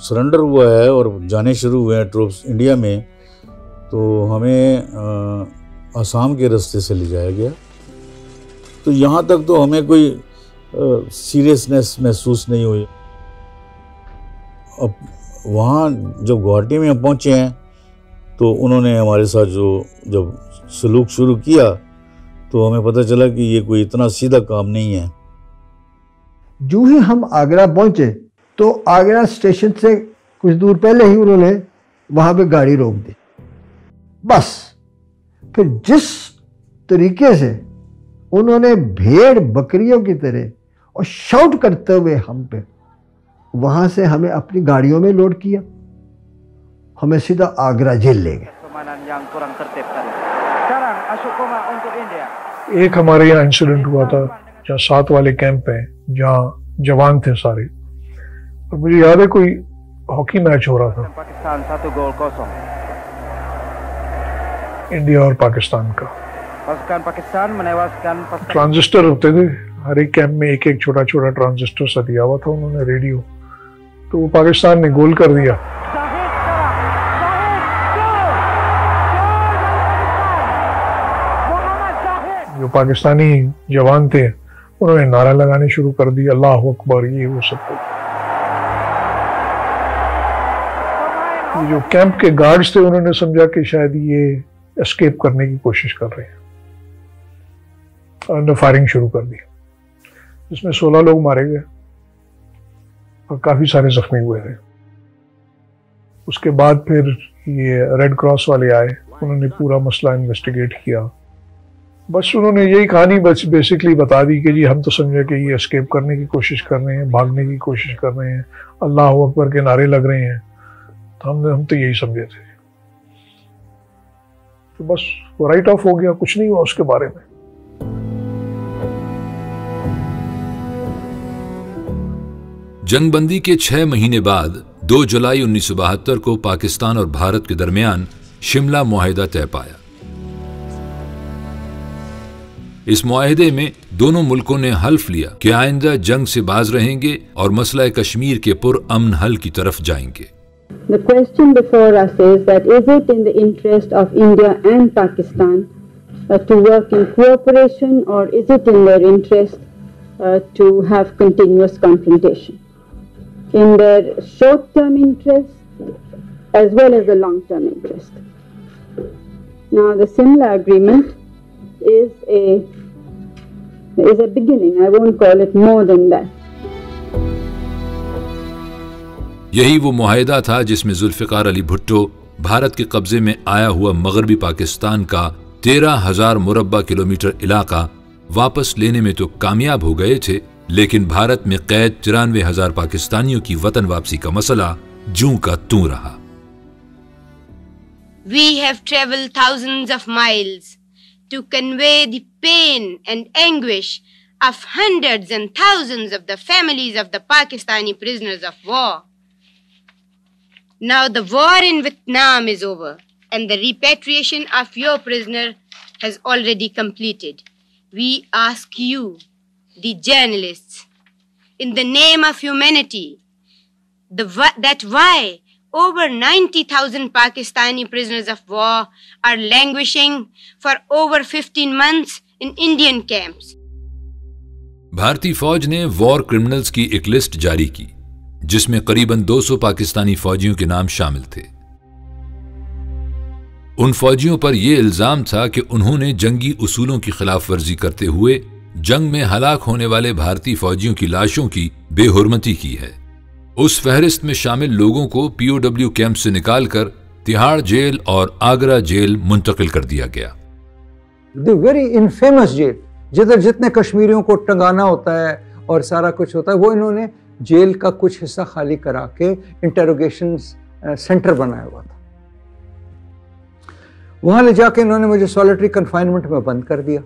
सरेंडर हुआ है और जाने शुरू हुए हैं ट्रूप्स इंडिया में, तो हमें असम के रास्ते से ले जाया गया। तो यहाँ तक तो हमें कोई सीरियसनेस महसूस नहीं हुई। अब वहाँ जब गुवाहाटी में हम पहुँचे हैं तो उन्होंने हमारे साथ जब सलूक शुरू किया तो हमें पता चला कि ये कोई इतना सीधा काम नहीं है। जो ही हम आगरा पहुँचे तो आगरा स्टेशन से कुछ दूर पहले ही उन्होंने वहाँ पे गाड़ी रोक दी। बस फिर जिस तरीके से उन्होंने भेड़ बकरियों की तरह और शाउट करते हुए हम पे वहां से हमें अपनी गाड़ियों में लोड किया, हमें सीधा आगरा जेल ले गए। एक हमारे यहाँ इंसिडेंट हुआ था जहाँ 7 वाले कैंप है जहाँ जवान थे सारे, और मुझे याद है कोई हॉकी मैच हो रहा था इंडिया और पाकिस्तान का। ट्रांजिस्टर होते थे हर एक कैंप में, एक एक छोटा छोटा ट्रांजिस्टर सा दिया हुआ था उन्होंने रेडियो, तो वो पाकिस्तान ने गोल कर दिया। जो पाकिस्तानी जवान थे उन्होंने नारा लगाने शुरू कर दिया, अल्लाह अकबर, ये वो सब कुछ। जो कैंप के गार्ड्स थे उन्होंने समझा कि शायद ये एस्केप करने की कोशिश कर रहे हैं और उन्होंने फायरिंग शुरू कर दी, जिसमें 16 लोग मारे गए और काफी सारे जख्मी हुए थे। उसके बाद फिर ये रेड क्रॉस वाले आए, उन्होंने पूरा मसला इन्वेस्टिगेट किया। बस उन्होंने यही कहानी बस बेसिकली बता दी कि जी हम तो समझे कि ये एस्केप करने की कोशिश कर रहे हैं, भागने की कोशिश कर रहे हैं, अल्लाह अकबर के नारे लग रहे हैं, तो हम तो यही समझे थे। तो बस वो राइट ऑफ हो गया, कुछ नहीं हुआ उसके बारे में। जंगबंदी के 6 महीने बाद 2 जुलाई 1972 को पाकिस्तान और भारत के दरमियान शिमला मुआहिदा तय पाया। इस मुआहिदे में दोनों मुल्कों ने हल्फ लिया कि आइंदा जंग से बाज रहेंगे और मसला कश्मीर के पुरअमन हल की तरफ जाएंगे। The question before us is that is it in the interest of India and Pakistan to work in cooperation, or is it in their interest to have continuous confrontation? In their short-term interest as well as the long-term interest. Now, the Simla Agreement is a beginning. I won't call it more than that. यही वो मुआहिदा था जिसमें जुल्फिकार अली भुट्टो भारत के कब्जे में आया हुआ मगरबी पाकिस्तान का 13,000 मुरब्बा किलोमीटर इलाका वापस लेने में तो कामयाब हो गए थे, लेकिन भारत में कैद 93,000 पाकिस्तानियों की वतन वापसी का मसला जूं का तूं रहा। We have traveled thousands of miles to convey the pain and anguish of hundreds and thousands of the families of the Pakistani prisoners of war. Now the war in Vietnam is over and the repatriation of your prisoner has already completed. We ask you, the journalists, in the name of humanity, that why over 90,000 Pakistani prisoners of war are languishing for over 15 months in Indian camps. भारतीय फौज ने वॉर क्रिमिनल्स की एक लिस्ट जारी की जिसमें करीबन 200 पाकिस्तानी फौजियों के नाम शामिल थे। उन फौजियों पर यह इल्जाम था कि उन्होंने जंगी उसूलों की खिलाफ वर्जी करते हुए जंग में हलाक होने वाले भारतीय फौजियों की लाशों की बेहुरमती की है। उस फहरिस्त में शामिल लोगों को पीओडब्ल्यू कैंप से निकालकर तिहाड़ जेल और आगरा जेल मुंतकिल कर दिया गया। द वेरी इनफेमस जेल जिधर जितने कश्मीरियों को टंगाना होता है और सारा कुछ होता है, वो इन्होंने जेल का कुछ हिस्सा खाली करा के इंटेरोगेशन सेंटर बनाया हुआ था। वहां ले जाके इन्होंने मुझे सॉलिटरी कन्फाइनमेंट में बंद कर दिया।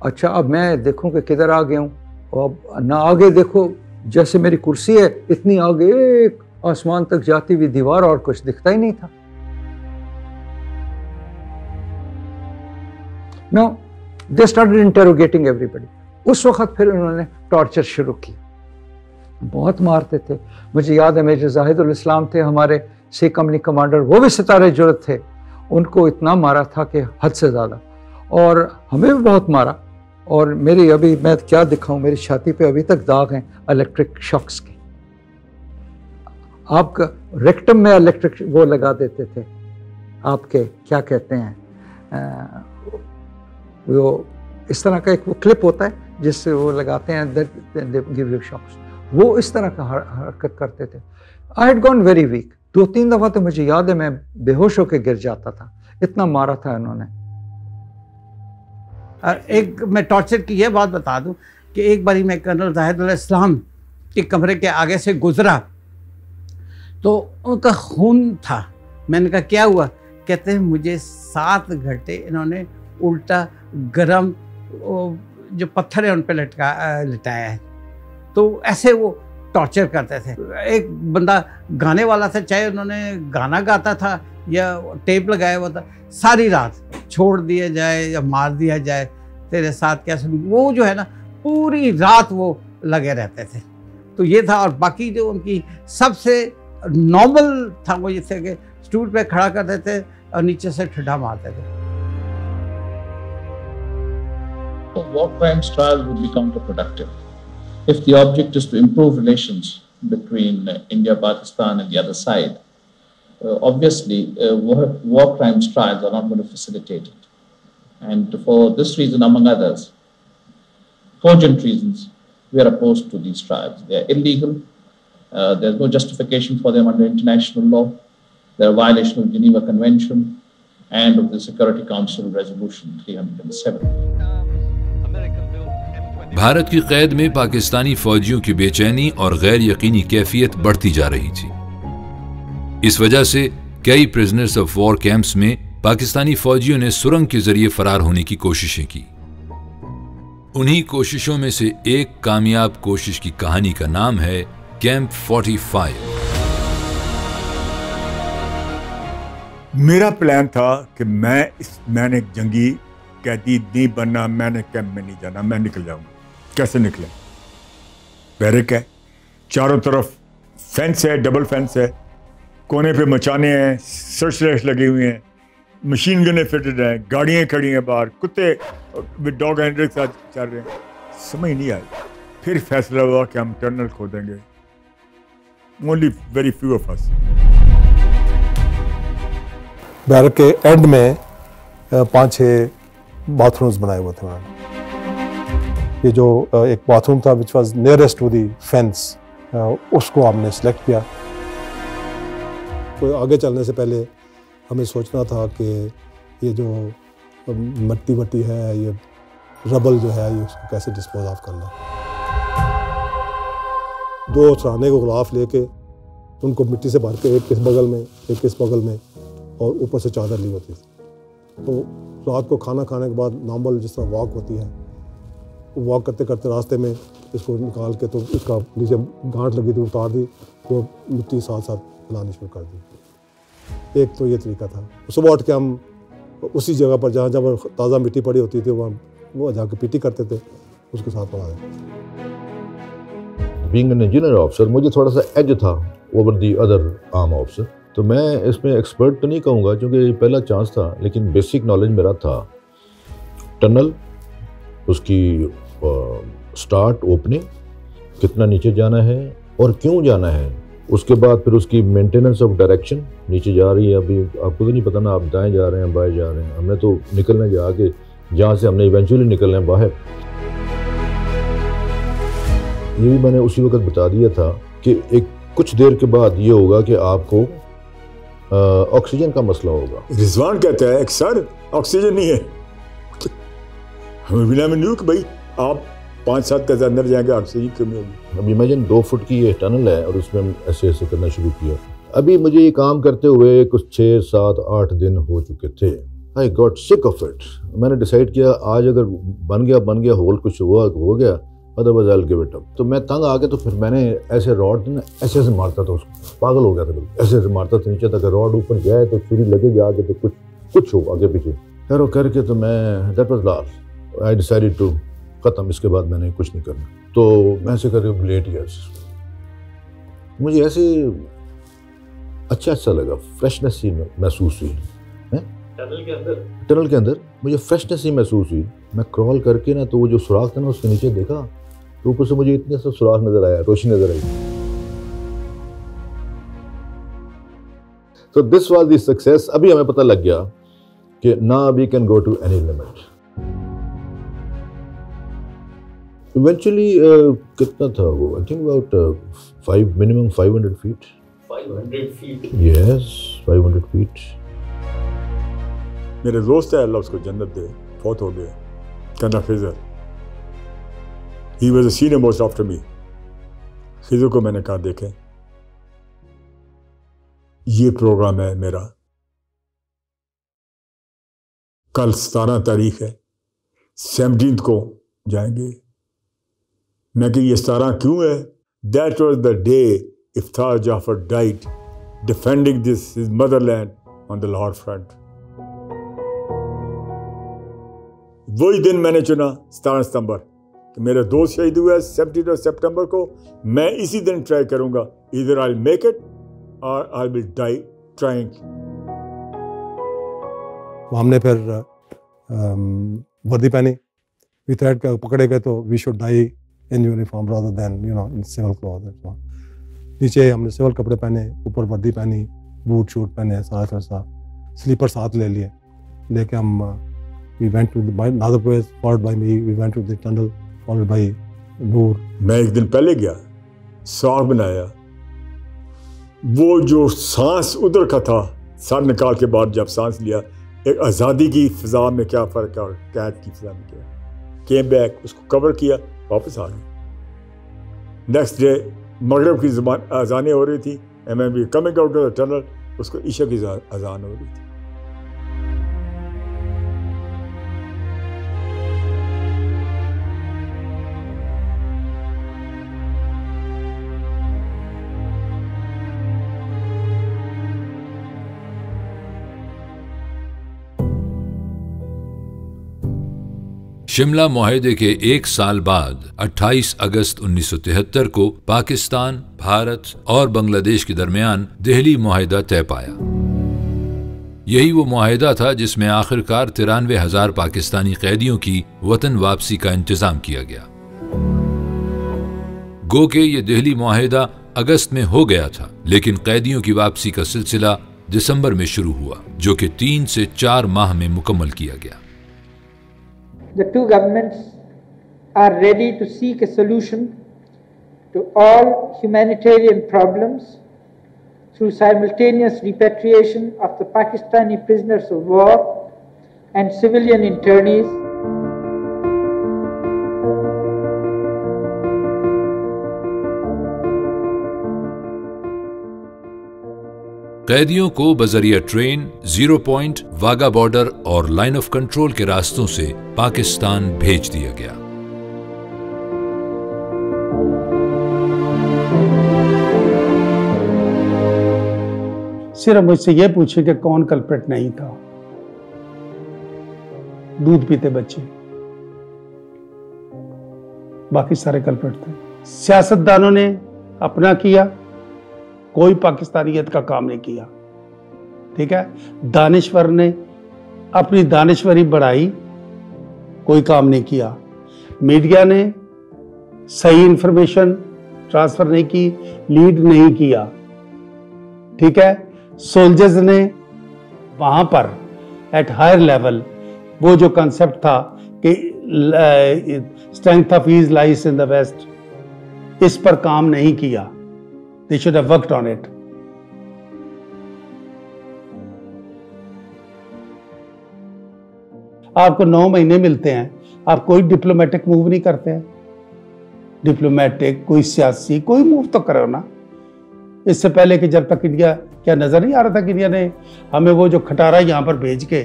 अच्छा, अब मैं देखूं कि किधर आ गया हूं, और ना आगे देखो, जैसे मेरी कुर्सी है इतनी आगे एक आसमान तक जाती हुई दीवार, और कुछ दिखता ही नहीं था। No they started interrogating everybody. उस वक्त फिर उन्होंने टॉर्चर शुरू की, बहुत मारते थे। मुझे याद है मेजर जाहिदुल इस्लाम थे हमारे सी कंपनी कमांडर, वो भी सितारे जुर्रत थे। उनको इतना मारा था कि हद से ज़्यादा, और हमें भी बहुत मारा। और मेरी अभी मैं क्या दिखाऊं, मेरी छाती पे अभी तक दाग हैं इलेक्ट्रिक शॉक्स के। आपका रेक्टम में इलेक्ट्रिक वो लगा देते थे, आपके क्या कहते हैं, वो इस तरह का एक वो क्लिप होता है जिससे वो लगाते हैं, गिव यू शॉक्स। वो इस तरह का हरकत करते थे। I had gone very weak. 2-3 दफ़ा तो मुझे याद है मैं बेहोश होकर गिर जाता था, इतना मारा था इन्होंने। एक मैं टॉर्चर की यह बात बता दूं कि एक बारी मैं कर्नल जाहिदुल इस्लाम के कमरे के आगे से गुजरा तो उनका खून था। मैंने कहा क्या हुआ? कहते हैं मुझे 7 घंटे इन्होंने उल्टा गरम जो पत्थर है उन पर लिटाया है। तो ऐसे वो टॉर्चर करते थे। एक बंदा गाने वाला था, चाहे उन्होंने गाना गाता था या टेप लगाया हुआ था, सारी रात छोड़ दिया जाए या मार दिया जाए, तेरे साथ कैसे, वो जो है ना पूरी रात वो लगे रहते थे। तो ये था। और बाकी जो उनकी सबसे नॉर्मल था वो ये थे कि स्टूल पे खड़ा करते थे और नीचे से ठुड्डा मारते थे। War crimes trials would be counterproductive. If the object is to improve relations between India, Pakistan and the other side, obviously war crimes trials are not going to facilitate it. And for this reason, among others, cogent reasons, we are opposed to these trials. They are illegal. There's no justification for them under international law. They're a violation of Geneva Convention and of the Security Council Resolution 307. Bharat की कैद में पाकिस्तानी फौजियों की बेचैनी और गैर यकीनी कैफियत बढ़ती जा रही थी। इस वजह से कई प्रिजनर्स ऑफ वॉर कैंप्स में पाकिस्तानी फौजियों ने सुरंग के जरिए फरार होने की कोशिशें की। उन्हीं कोशिशों में से एक कामयाब कोशिश की कहानी का नाम है कैंप 45। मेरा प्लान था कि मैंने जंगी कैदी नहीं बनना, मैंने कैंप में नहीं जाना, मैं निकल जाऊंगा। कैसे निकले? बैरक है, चारों तरफ फेंस है, डबल फेंस है, कोने पे मचाने हैं, सर्च लाइट्स लगी हुई हैं, मशीन गनें फिटेड हैं, गाड़ियाँ खड़ी हैं बाहर, कुत्ते विद डॉग हैंडल के साथ चल रहे हैं। समझ नहीं आई। फिर फैसला हुआ कि हम टनल खोदेंगे। Only very few of us. Barrack के एंड में 5-6 बाथरूम्स बनाए हुए थे उन्होंने। ये जो एक बाथरूम था which was nearest to the fence, उसको हमने सेलेक्ट किया। तो आगे चलने से पहले हमें सोचना था कि ये जो मिट्टी वट्टी है, ये रबल जो है, ये उसको कैसे डिस्पोज ऑफ करना। 2 सराहने को गिलाफ लेके उनको मिट्टी से भर के एक किस बगल में एक किस बगल में, और ऊपर से चादर ली होती थी। तो रात को खाना खाने के बाद नॉर्मल जिस तरह वॉक होती है, वॉक करते करते रास्ते में इसको निकाल के तो इसका नीचे गांठ लगी थी उतार दी, तो मिट्टी साथ साथ हिलानी शुरू कर दी। एक तो ये तरीका था। सुबह उठ के हम उसी जगह पर जहाँ जहाँ ताज़ा मिट्टी पड़ी होती थी वहाँ वो जाके पीटी करते थे, उसके साथ पढ़ा देते। बीइंग एन इंजीनियर ऑफिसर मुझे थोड़ा सा एज था over the other arm officer, तो मैं इसमें एक्सपर्ट तो नहीं कहूँगा क्योंकि ये पहला चांस था, लेकिन बेसिक नॉलेज मेरा था। टनल, उसकी स्टार्ट ओपनिंग, कितना नीचे जाना है और क्यों जाना है, उसके बाद फिर उसकी मेंटेनेंस ऑफ डायरेक्शन, नीचे जा रही है अभी आपको तो नहीं पता ना, आप दाएं जा रहे हैं बाएं जा रहे हैं, हमने तो निकलने जाके जहाँ से हमने इवेंचुअली निकलना है बाहर। ये भी मैंने उसी वक्त बता दिया था कि एक कुछ देर के बाद ये होगा कि आपको ऑक्सीजन का मसला होगा। रिजवान कहता है कि सर ऑक्सीजन नहीं है, हमें बिना में नहीं कि भाई आप 5-7 गज अंदर जाएंगे ऑक्सीजन कमी होगी। अब इमेजिन 2 फुट की ये टनल है और उसमें हम ऐसे ऐसे करना शुरू किया। अभी मुझे ये काम करते हुए कुछ 6, 7, 8 दिन हो चुके थे। I got sick of it. मैंने डिसाइड किया आज अगर बन गया होल कुछ हुआ हो गया, otherwise I will give it up. तो मैं तंग आ गया, तो फिर मैंने ऐसे रॉड ना ऐसे ऐसे मारता था उसको, पागल हो गया था बिल्कुल, ऐसे ऐसे मारता था नीचे तक, रॉड ऊपर जाए तो छुरी लगे आगे तो कुछ हो आगे पीछे खैर करके, तो मैं that was last. I decided to ख़त्म, इसके बाद मैंने कुछ नहीं करना। तो मैं ऐसे करके लेट गया, मुझे ऐसे अच्छा लगा, फ्रेशनेस ही महसूस हुई है टनल के अंदर मुझे फ्रेशनेस ही महसूस हुई। मैं क्रॉल करके ना तो वो जो सुराख था ना उसके नीचे देखा तो ऊपर से मुझे इतने सब सुराख नजर आया, रोशनी नजर आई। तो दिस वाज द सक्सेस। अभी हमें पता लग गया कि now we can go to any limit. Eventually कितना था वो, I think about minimum 500 feet. 500 feet? Yes, 500 feet. मेरे दोस्त है, अल्लाह उसको जन्नत दे, फौत हो गया, कहना Khizar. He was a senior most after me. Khizar को मैंने कहा देखें ये प्रोग्राम है मेरा, कल 17 तारीख है, 17 को जाएंगे। मैं कि ये 17 क्यों है? That was the day Iftar Jafar died defending this his motherland on the Lahore front. वही दिन मैंने चुना 17 सितंबर कि मेरा दोस्त शहीद हुआ है 17 सितंबर को। मैं इसी दिन ट्राई करूंगा, इधर आई मेक इट और आई विल डाई ट्राइंग। हमने फिर वर्दी पहनी, वी थ्रेड पकड़े गए तो we should die in uniform rather than in civil cloth. नीचे हमने सिविल कपड़े पहने, ऊपर वर्दी पहनी, बूट शूट पहने, साथ स्लीपर साथ ले लिए। लेके हम we went to the another place followed by me, we went to the tunnel followed by नूर। मैं एक दिन पहले गया, साग बनाया, वो जो सांस उधर का था, सर निकाल के बाद जब सांस लिया, एक आज़ादी की फिजा में क्या फ़र्क है कैद की फिजा में क्या। केम बैक, उसको कवर किया, वापस आ गए। नेक्स्ट डे मगरब की अजानें हो रही थी, and when we coming out of the tunnel, उसको ईशा की अजान हो रही थी। शिमला मुआहदे के 1 साल बाद 28 अगस्त 1973 को पाकिस्तान, भारत और बांग्लादेश के दरमियान दिल्ली मुआहदा तय पाया। यही वो मुआहदा था जिसमें आखिरकार 93,000 पाकिस्तानी कैदियों की वतन वापसी का इंतजाम किया गया। गो के ये दिल्ली मुआहदा अगस्त में हो गया था, लेकिन कैदियों की वापसी का सिलसिला दिसंबर में शुरू हुआ, जो कि 3 से 4 माह में मुकम्मल किया गया। The two governments are ready to seek a solution to all humanitarian problems through simultaneous repatriation of the Pakistani prisoners of war and civilian internees. कैदियों को बजरिया ट्रेन, 0 पॉइंट, वाघा बॉर्डर और लाइन ऑफ कंट्रोल के रास्तों से पाकिस्तान भेज दिया गया। सिर्फ मुझसे ये पूछे कि कौन कल्प्रिट नहीं था। दूध पीते बच्चे, बाकी सारे कल्प्रिट थे। सियासतदानों ने अपना किया, कोई पाकिस्तानियत का काम नहीं किया। ठीक है, दानिश्वर ने अपनी दानिश्वरी बढ़ाई, कोई काम नहीं किया। मीडिया ने सही इंफॉर्मेशन ट्रांसफर नहीं की, लीड नहीं किया। ठीक है, सोल्जर्स ने वहां पर एट हायर लेवल वो जो कंसेप्ट था कि strength of East lies in the West, इस पर काम नहीं किया। They should have worked on it. आपको 9 महीने मिलते हैं, आप कोई डिप्लोमेटिक मूव नहीं करते हैं। डिप्लोमेटिक कोई सियासी कोई मूव तो करो ना। इससे पहले कि जब तक इंडिया, क्या नजर नहीं आ रहा था कि इंडिया ने हमें वो जो खटारा यहां पर भेज के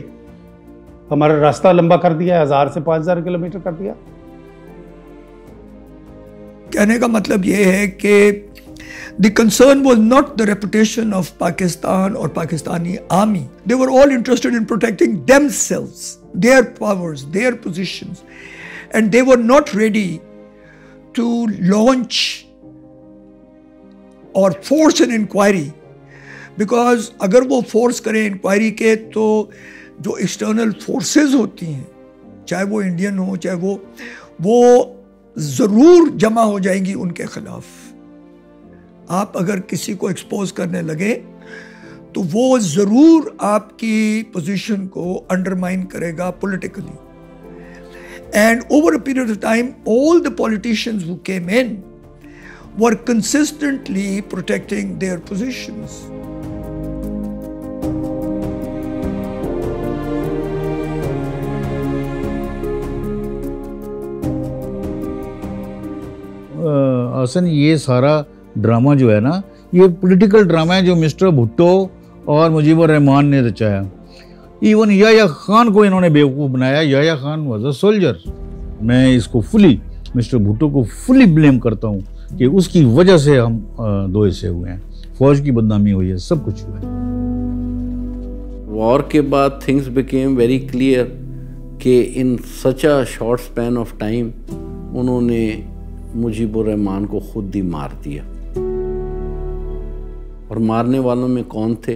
हमारा रास्ता लंबा कर दिया, 1000 से 5000 किलोमीटर कर दिया। कहने का मतलब ये है कि the concern was not the reputation of Pakistan or Pakistani army. They were all interested in protecting themselves, their powers, their positions. And they were not ready to launch or force an inquiry. Because अगर वो force करें inquiry के, तो जो external forces होती हैं, चाहे वो Indian हो, चाहे वो ज़रूर जमा हो जाएंगी उनके खिलाफ। आप अगर किसी को एक्सपोज करने लगे तो वो जरूर आपकी पोजीशन को अंडरमाइन करेगा politically. And over a period of time all the politicians who came in were consistently protecting their positions. Hasan, ये सारा ड्रामा जो है ना, ये पॉलिटिकल ड्रामा है जो मिस्टर भुट्टो और मुजीबुर रहमान ने रचाया। इवन याह्या खान को इन्होंने बेवकूफ़ बनाया। Yahya Khan was a soldier. मैं इसको फुली, मिस्टर भुट्टो को फुली ब्लेम करता हूँ कि उसकी वजह से हम दो हिस्से हुए हैं, फौज की बदनामी हुई है, सब कुछ हुआ है। वॉर के बाद थिंग्स बिकेम वेरी क्लियर कि in such a short span of time उन्होंने मुजीबुर रहमान को खुद ही मार दिया। और मारने वालों में कौन थे?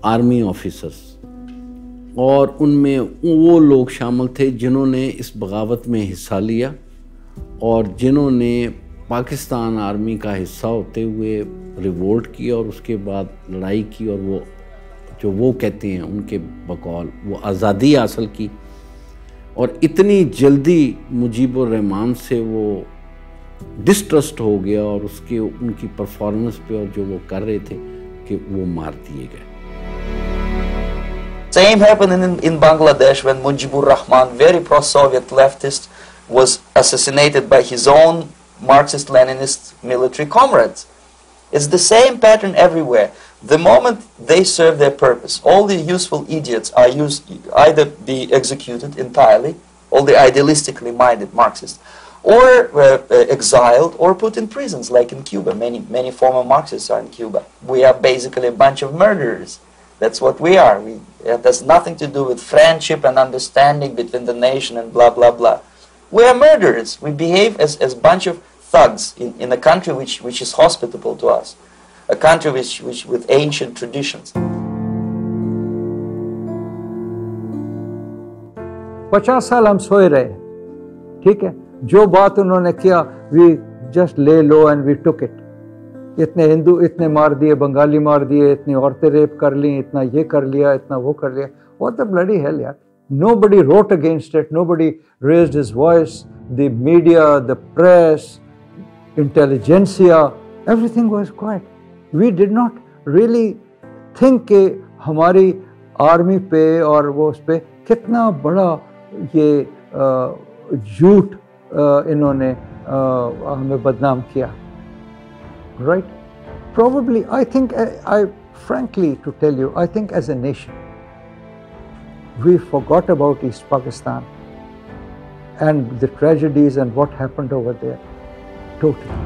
Army officers. और उनमें वो लोग शामिल थे जिन्होंने इस बगावत में हिस्सा लिया और जिन्होंने पाकिस्तान आर्मी का हिस्सा होते हुए रिवोल्ट किया और उसके बाद लड़ाई की और वो जो वो कहते हैं उनके बकौल वो आज़ादी हासिल की। और इतनी जल्दी मुजीबुर रहमान से वो डिस्ट्रस्ट हो गया और उसके उनकी परफॉर्मेंस पे और जो वो कर रहे थे कि वो मार दिए गए। Same happened in Bangladesh when Mujibur Rahman, very pro-Soviet leftist, was assassinated by his own Marxist-Leninist military comrades. It's the same pattern everywhere. The moment they serve their purpose, all the useful idiots are either be executed entirely, all the idealistically minded Marxists, or exiled or put in prisons, like in Cuba. Many former Marxists are in Cuba. We are basically a bunch of murderers. That's what we are. It has nothing to do with friendship and understanding between the nation and blah, blah, blah. We are murderers. We behave as a bunch of thugs in a country which is hospitable to us, a country which with ancient traditions. 50 साल हम सोए रहे, ठीक है। जो बात उन्होंने किया, we just lay low and we took it. इतने हिंदू इतने मार दिए, बंगाली मार दिए, इतनी औरतें रेप कर ली, इतना ये कर लिया, इतना वो कर लिया। What the bloody hell, यार? Nobody wrote against it. Nobody raised his voice. The media, the press, intelligentsia, everything was quiet. We did not really think कि हमारी आर्मी पे और वो उस पे कितना बड़ा ये झूठ इन्होंने हमें बदनाम किया. Right? Probably, I think, frankly, to tell you, I think as a nation, we forgot about East Pakistan and the tragedies and what happened over there. Totally.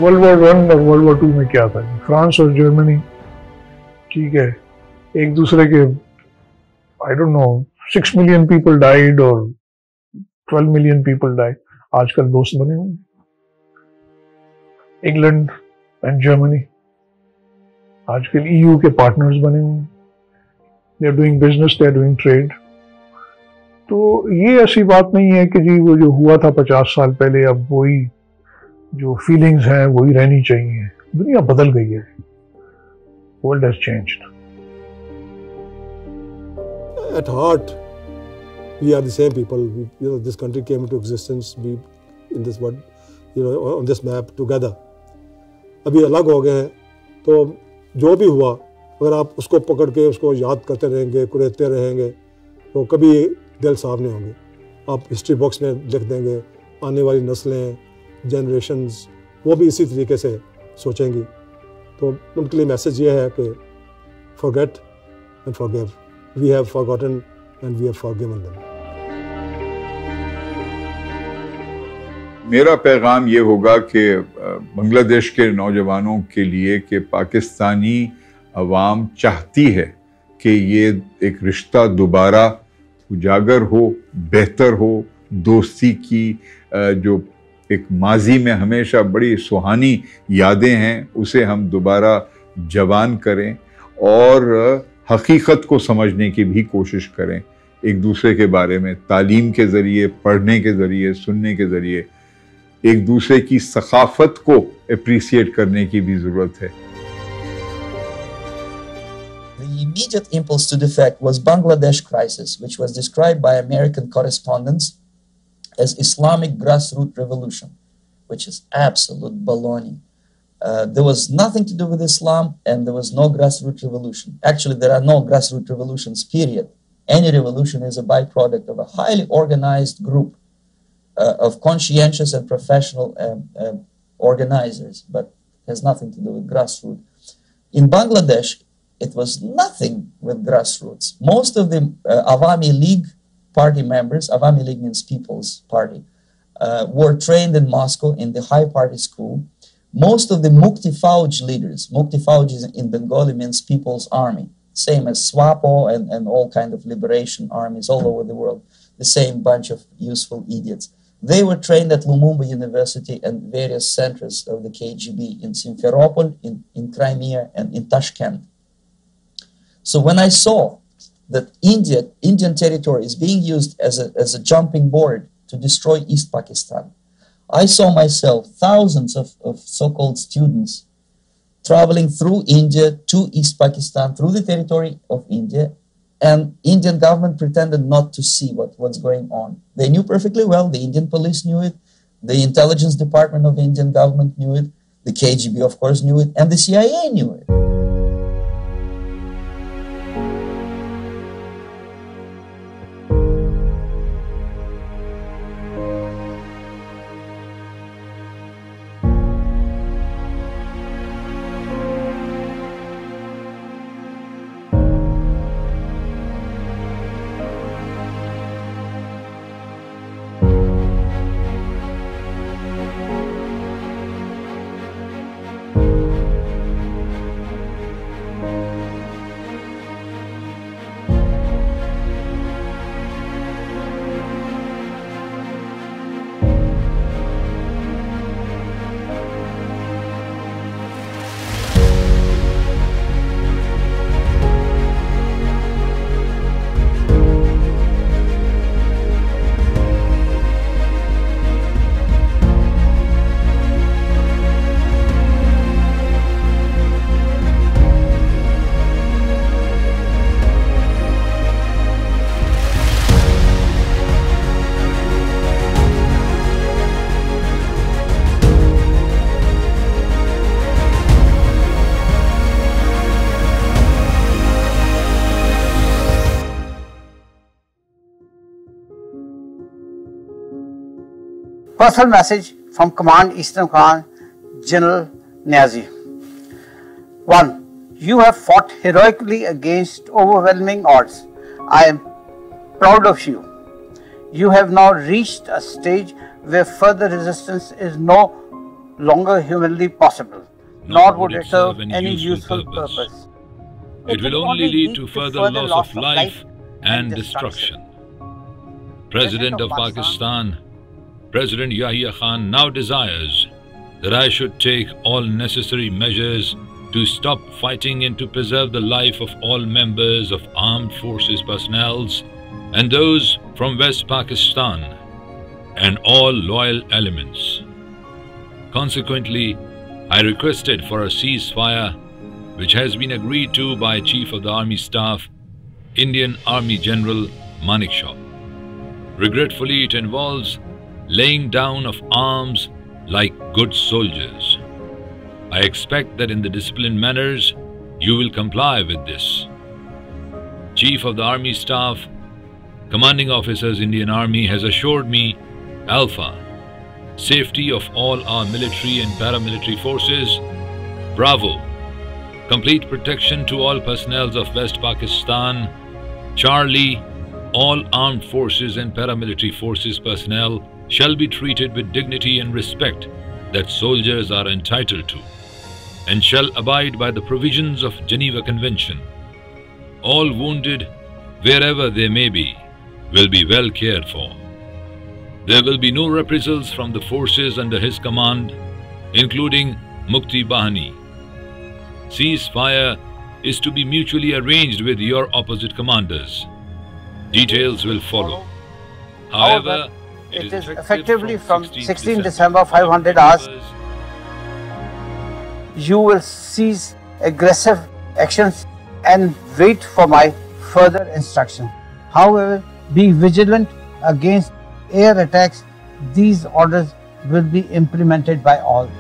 World war 1 और वर्ल्ड वॉर 2 में क्या था? फ्रांस और जर्मनी, ठीक है, एक दूसरे के I don't know 6 million people died और 12 मिलियन पीपल डाइड. आजकल दोस्त बने हुए. इंग्लैंड एंड जर्मनी आजकल EU के पार्टनर्स बने हुए. They are doing business, they are doing trade. तो ये ऐसी बात नहीं है कि जी वो जो हुआ था 50 साल पहले अब वही जो फीलिंग्स हैं वही रहनी चाहिए. दुनिया बदल गई है. World has changed. At heart, we are the same people. This country came into existence. We in this world, on this map together. अभी अलग हो गए हैं, तो जो भी हुआ, अगर आप उसको पकड़ के उसको याद करते रहेंगे, कुरेदते रहेंगे, तो कभी दिल साफ नहीं होंगे. आप हिस्ट्री बॉक्स में लिख देंगे. आने वाली नस्लें, जनरेशन्स, वो भी इसी तरीके से सोचेंगी. तो उनके लिए मैसेज ये है कि forget and forgive. We have forgotten and we have forgiven them. मेरा पैगाम ये होगा कि बांग्लादेश के नौजवानों के लिए कि पाकिस्तानी अवाम चाहती है कि ये एक रिश्ता दोबारा उजागर हो, बेहतर हो. दोस्ती की जो एक माजी में हमेशा बड़ी सुहानी यादें हैं, उसे हम दोबारा जवान करें और हकीकत को समझने की भी कोशिश करें. एक दूसरे के बारे में तालीम के ज़रिए, पढ़ने के ज़रिए, सुनने के ज़रिए एक दूसरे की सखाफत को एप्रिसिएट करने की भी ज़रूरत है. The immediate impulse to defect was Bangladesh crisis, which was described by American correspondents as Islamic grassroots revolution, which is absolute baloney. There was nothing to do with Islam and there was no grassroots revolution. Actually, there are no grassroots revolutions, period. Any revolution is a byproduct of a highly organized group of conscientious and professional organizers, but has nothing to do with grassroots. In Bangladesh, it was nothing with grassroots. Most of the Awami League party members, Awami League means People's Party, were trained in Moscow in the High Party School. Most of the Mukti Fauj leaders, Mukti Fauj in Bengali means People's Army, same as SWAPO and all kind of liberation armies all over the world, the same bunch of useful idiots. They were trained at Lumumba University and various centers of the KGB in Simferopol, in Crimea, and in Tashkent. So when I saw that Indian territory is being used as a jumping board to destroy East Pakistan, I saw myself, thousands of so-called students traveling through India to East Pakistan, through the territory of India, and Indian government pretended not to see what's going on. They knew perfectly well, the Indian police knew it, the intelligence department of the Indian government knew it, the KGB of course knew it, and the CIA knew it. Personal message from Command Eastern Command, General Niazi. 1. You have fought heroically against overwhelming odds. I am proud of you. You have now reached a stage where further resistance is no longer humanly possible, nor would it serve any useful purpose. It will only lead to further loss of life and destruction. President of Pakistan, President Yahya Khan, now desires that I should take all necessary measures to stop fighting and to preserve the life of all members of armed forces personnel and those from West Pakistan and all loyal elements. Consequently, I requested for a ceasefire which has been agreed to by Chief of the Army Staff, Indian Army General Manekshaw. Regretfully, it involves laying down of arms like good soldiers. I expect that in the disciplined manners, you will comply with this. Chief of the Army Staff, Commanding Officers, Indian Army, has assured me, Alpha, safety of all our military and paramilitary forces. Bravo, complete protection to all personnel of West Pakistan. Charlie, all armed forces and paramilitary forces personnel shall be treated with dignity and respect that soldiers are entitled to, and shall abide by the provisions of Geneva Convention. All wounded, wherever they may be, will be well cared for. There will be no reprisals from the forces under his command, including Mukti Bahani. Ceasefire is to be mutually arranged with your opposite commanders. Details will follow. However, it is effectively from 16 December 500 hours. You will cease aggressive actions and wait for my further instruction. However, be vigilant against air attacks. These orders will be implemented by all.